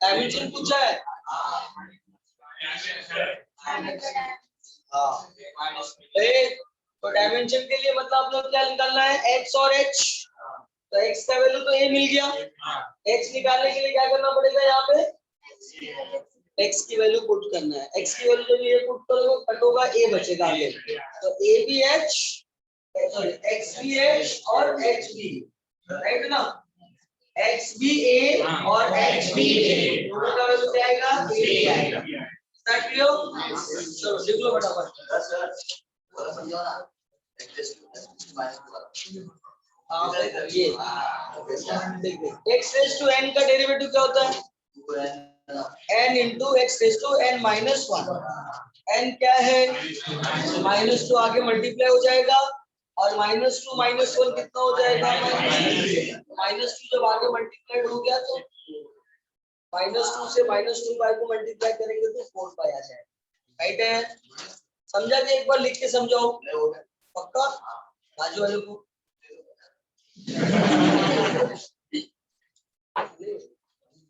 डायमेंशन पूछा है। तो डायमेंशन के लिए मतलब आप लोग क्या निकालना है? x और h। तो x का वैल्यू तो a मिल गया, x निकालने के लिए क्या करना पड़ेगा? यहाँ पे x की वैल्यू पुट करना है। x की वैल्यू जब ये पुट करोगे कट होगा, a बचेगा आगे। तो a भी h सॉरी x भी h और h भी, राइट ना। x भी a और h भी a, दोनों का वैल्यू क्या आएगा? a आएगा। चलो लिख लो फटाफट। ये x रेज़ टू n का डेरिवेटिव क्या होता है? n into x raise to n minus 1। n क्या है? -2 आगे मल्टीप्लाई हो जाएगा और -2 -1 कितना हो जाएगा? -2 जब आगे मल्टीप्लाइड हो गया तो -2 से -2 पाई को मल्टीप्लाई करेंगे तो 4 पाई आ जाएगा, राइट है। समझा कि एक बार लिख के समझाओ पक्का बाजू वाले को।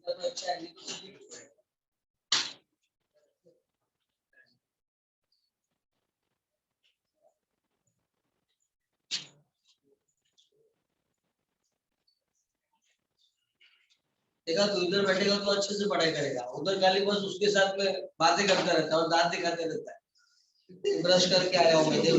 अच्छा है। देखा तो इधर बैठेगा तो अच्छे से पढ़ाई करेगा, उधर खाली बस उसके साथ में बातें करता रहता है और दांत दिखाते रहता है। ब्रश करके आया हूँ मैं, देखो।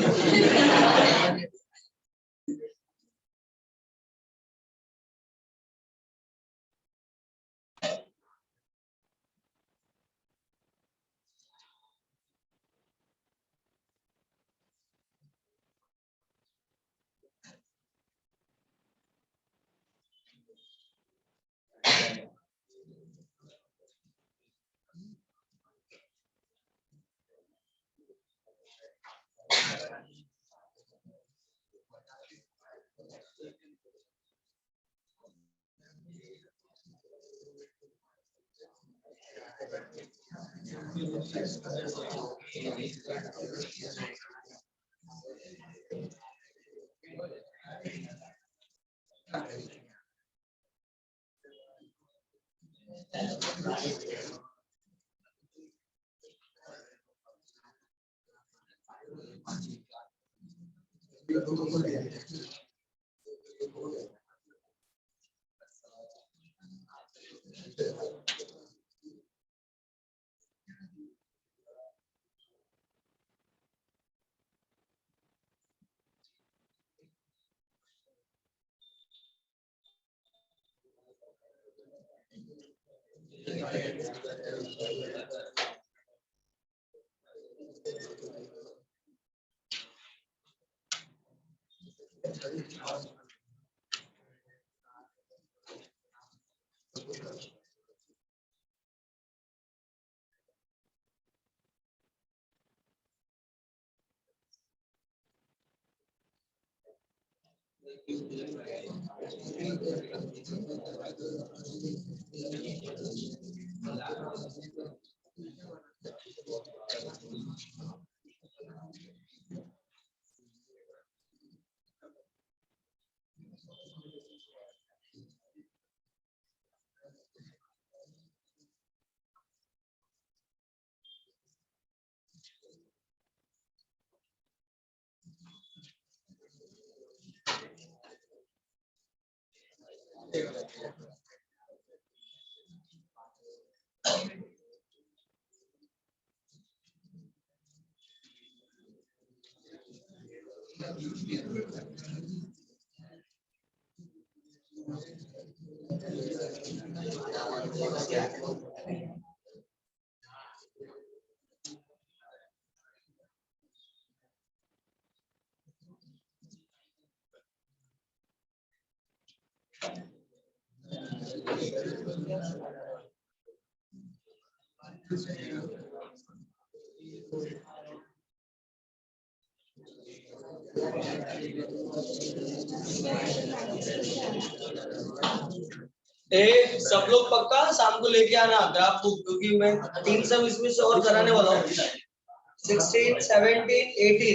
सब लोग पक्का शाम को लेके आना ग्राफ बुक, क्योंकि मैं 3 सब इसमें से और कराने वाला हूँ। 16, 17, 18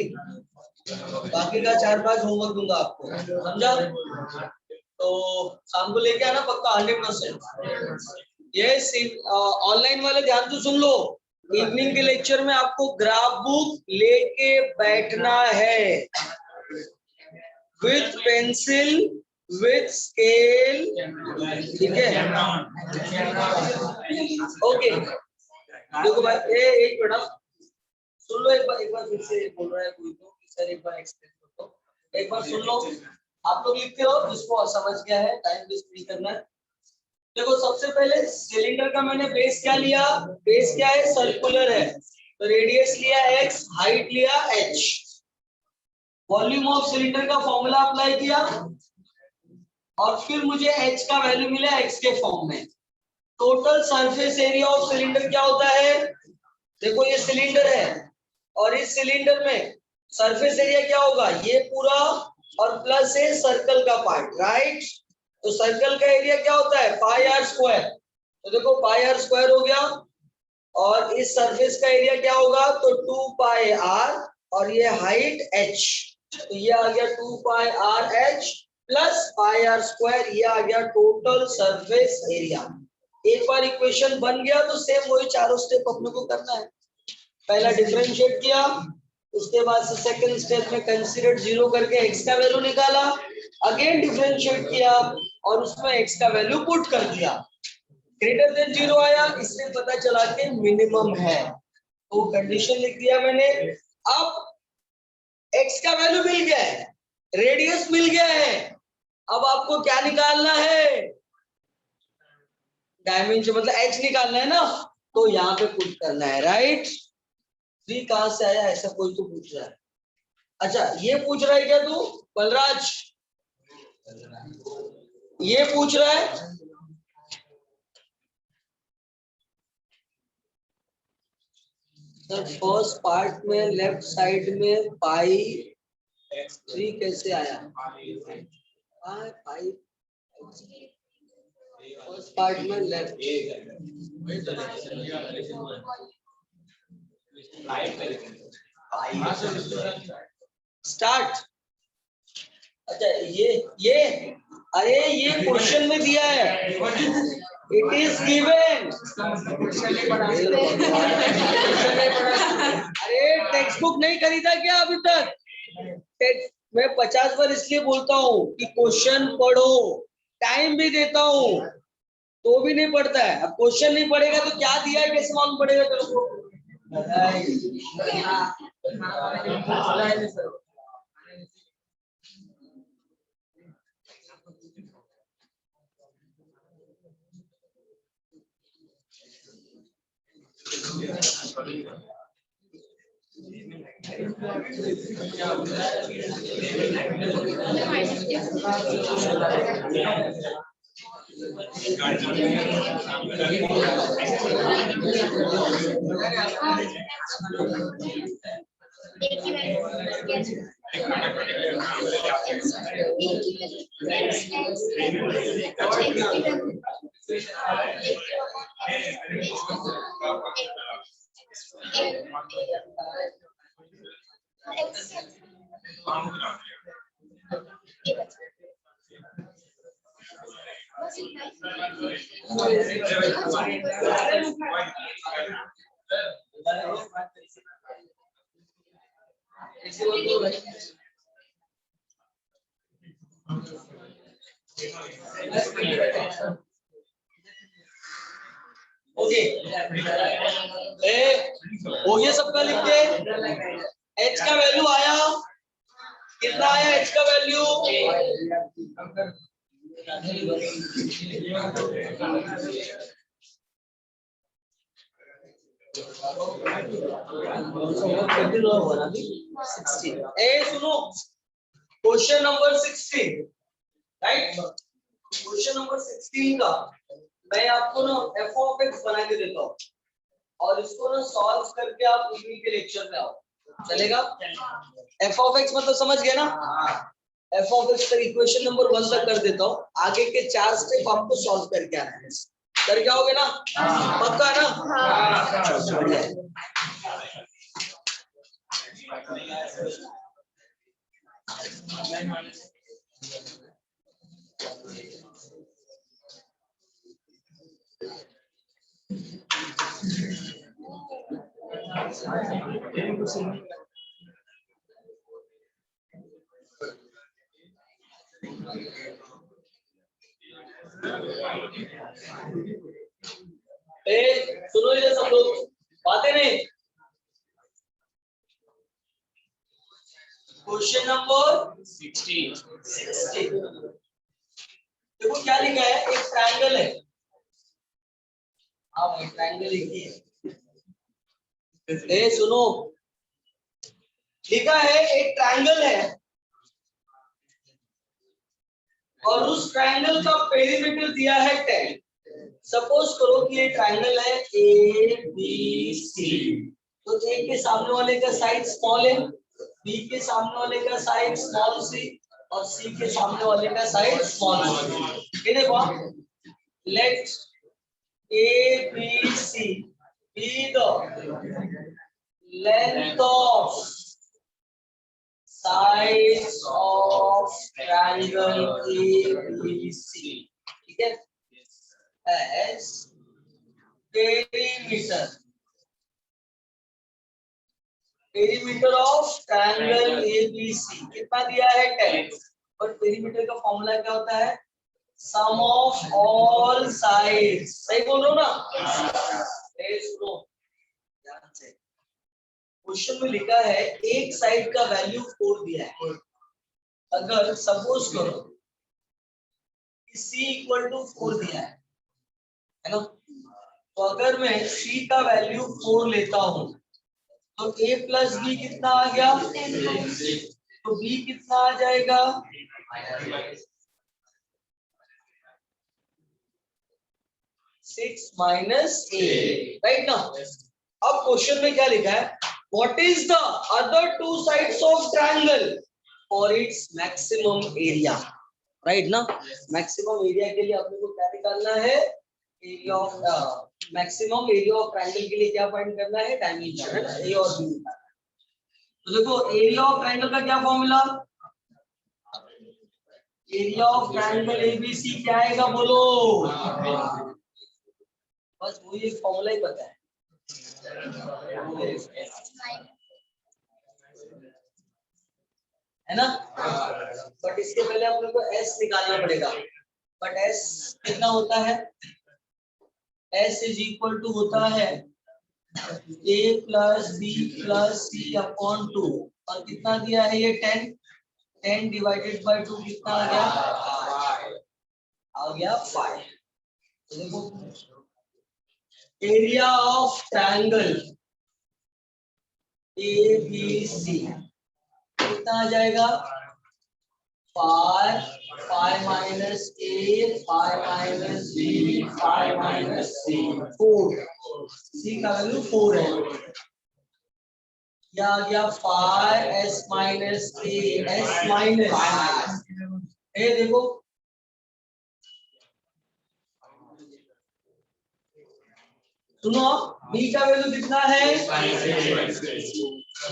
बाकी का 4-5 होमवर्क दूंगा आपको, समझा? तो शाम को लेके आना पक्का 100%। ये ऑनलाइन वाले ध्यान से सुन लो, इवनिंग के लेक्चर में आपको ग्राफ बुक लेके बैठना है, विथ पेंसिल, विथ स्केल, ठीक है? ओके, देखो भाई, एक मिनट सुन लो, एक बार फिर से बोल रहा है कोई तो सर, एक बार एक्सप्लेन कर दो, एक बार सुन लो। आप लोग लिखते हो, जिसको समझ गया है, टाइम वेस्ट नहीं करना है। देखो, सबसे पहले सिलेंडर का मैंने बेस क्या लिया? बेस क्या है? सर्कुलर है, तो रेडियस लिया x, हाइट लिया h। वॉल्यूम ऑफ सिलेंडर का फॉर्मूला अप्लाई किया और फिर मुझे h का वैल्यू मिला x के फॉर्म में। Total surface area of cylinder क्या होता है? देखो, ये सिलेंडर है और इस सिलेंडर में सरफेस एरिया क्या होगा? ये पूरा और प्लस है सर्कल का पार्ट, राइट? तो सर्कल का एरिया क्या होता है? पाई आर स्क्वायर। तो देखो, पाई आर स्क्वायर हो गया और इस सरफेस का एरिया क्या होगा? तो 2 पाई आर और ये हाइट h, तो ये आ गया 2 pi r h plus pi r square, ये आ गया टोटल सरफेस एरिया। एक बार इक्वेशन बन गया तो सेम वही चारों स्टेप अपने को करना है। पहला डिफरेंशिएट किया, उसके बाद से सेकंड स्टेप में कंसीडर जीरो करके x का वैल्यू निकाला, अगेन डिफरेंशिएट किया और उसमें x का वैल्यू पुट कर दिया, ग्रेटर देन जीरो आया, इससे पता चला कि मिनिमम है, तो कंडीशन लिख दिया मैंने। अब x का वैल्यू मिल गया है, रेडियस मिल गया है, अब आपको क्या निकालना है? डायमेंशन, मतलब h निकालना है ना, तो यहाँ पे पुट करना है, राइट? 3 कहां से आया, ऐसा कोई तो पूछ रहा है। अच्छा, ये पूछ रहा है क्या तू बलराज? ये पूछ रहा है? फर्स्ट पार्ट में लेफ्ट साइड में पाई 3 कैसे आया? पाई फर्स्ट पार्ट में लेफ्ट स्टार्ट। अच्छा, ये अरे ये क्वेश्चन में दिया है, It is given. अरे टेक्स्ट बुक नहीं खरीदा क्या अभी तक? मैं 50 बार इसलिए बोलता हूँ कि क्वेश्चन पढ़ो, टाइम भी देता हूँ तो भी नहीं पढ़ता है। अब क्वेश्चन नहीं पढ़ेगा तो क्या दिया है कैसे मालूम पड़ेगा तेरे को? ओके, हो गया सबका लिख के? एच का वैल्यू आया कितना? आया एच का वैल्यू सुनो, question number 16, right? Question number 16 का मैं आपको ना एफ ऑफ एक्स बना के देता हूँ और इसको ना सॉल्व करके आप इवनिंग के लेक्चर में आओ, चलेगा? एफ ऑफ एक्स मतलब समझ गए ना? एफ ऑफ एक्स तक इक्वेशन नंबर 1 तक कर देता हूँ, आगे के 4 स्टेप आपको सॉल्व करके आना है। करके आओगे ना? पक्का ना? सुनो ये सब लोग बातें नहीं। क्वेश्चन नंबर 16 देखो क्या लिखा है, एक ट्रायंगल है। हाँ भाई ट्रायंगल लिखी है। सुनो, लिखा है एक ट्रायंगल है और उस ट्रायंगल का पेरीमीटर दिया है 10। सपोज करो कि ये ट्रायंगल है ए बी सी, तो ए के सामने वाले का साइड स्मॉल है, बी के सामने वाले का साइड स्मॉल सी और सी के सामने वाले का साइड स्मॉल सी। ये देखो, let A B C be the length of sides of triangle ABC, ठीक है? As perimeter of triangle ABC कितना दिया है 10, और पेरीमीटर का फॉर्मूला क्या होता है? सम ऑफ ऑल साइड्स। सही बोल रहा हूं ना? सुनो ध्यान से, क्वेश्चन में लिखा है एक साइड का वैल्यू 4 दिया है। अगर सपोज करो कि C इक्वल टू 4 दिया है ना, तो अगर मैं C का वैल्यू 4 लेता हूं तो A प्लस बी कितना आ गया? तो B कितना आ जाएगा? 6 माइनस A, राइट ना? अब क्वेश्चन में क्या लिखा है? What is the other two sides of triangle for its maximum area? Right ना? मैक्सिमम एरिया के लिए अपने को क्या निकालना है? Area of maximum area of triangle के लिए क्या फाइंड करना है? डायमेंशन, है ना? ए और बी निकालना है। तो देखो एरिया ऑफ ट्रायंगल का क्या formula? Area of triangle ABC क्या आएगा बोलो? बस वही एक फॉर्मूला ही पता है। है ना? बट इसके पहले अपने को एस निकालना पड़ेगा। बट एस कितना होता है? एस इज इक्वल टू होता है a plus b plus c upon 2। और कितना दिया है ये 10। 10 डिवाइडेड बाय 2 कितना आ गया? आ गया 5। देखो एरिया ऑफ ट्रायंगल ABC कितना आ जाएगा? 5 5 minus a 5 minus b 5 minus c 4। c का वैल्यू 4 है। या आ गया 5s माइनस a s माइनस ए। देखो सुनो, b का वैल्यू कितना है?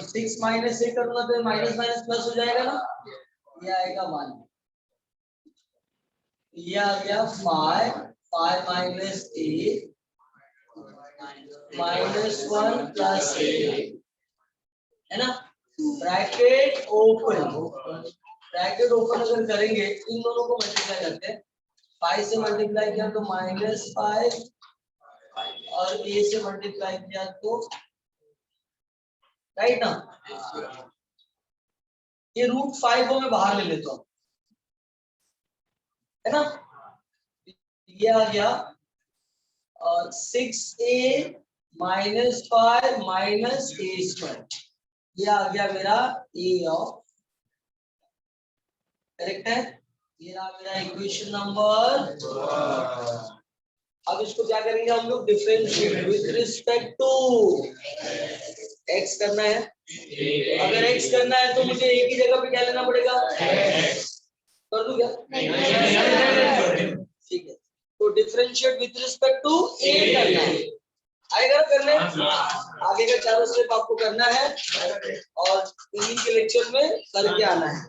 6 माइनस से करूंगा तो माइनस माइनस प्लस हो जाएगा ना, ये आएगा 1। ये आ गया 5 5 minus a minus 1 plus a, है ना? Bracket open. ब्रैकेट ओपन अगर करेंगे इन दोनों को मल्टीप्लाई करते हैं। 5 से मल्टीप्लाई किया तो -5 और a से मल्टीप्लाई किया तो राइट ना। ये √5 को मैं बाहर ले लेता हूँ, है ना? ये आ गया 6a minus 5 minus a square. ये आ गया मेरा a ऑफ, करेक्ट है? ये रहा मेरा इक्वेशन नंबर। अब इसको क्या करेंगे हम लोग? Differentiate with respect to x करना है। अगर x करना है तो मुझे एक ही जगह पे क्या लेना पड़ेगा? कर दूं क्या? ठीक है, तो differentiate with respect to a करना है। आएगा करने? आगे का चारों स्टेप आपको करना है और इन्हीं के लेक्चर में करके आना है।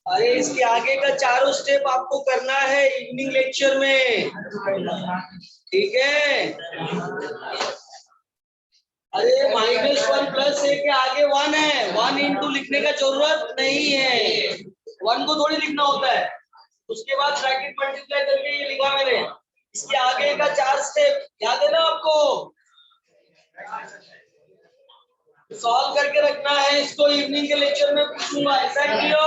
अरे इसके आगे का चारों स्टेप आपको करना है इवनिंग लेक्चर में, ठीक है। अरे -1 + A के आगे 1 है, 1 इंटू लिखने का जरूरत नहीं है, 1 को थोड़ी लिखना होता है। उसके बाद ब्रैकेट मल्टीप्लाई करके ये लिखा मैंने। इसके आगे का 4 स्टेप याद है ना आपको, सॉल्व करके रखना है। इसको इवनिंग के लेक्चर में पूछूंगा, ऐसा क्लियर?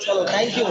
चलो, थैंक यू।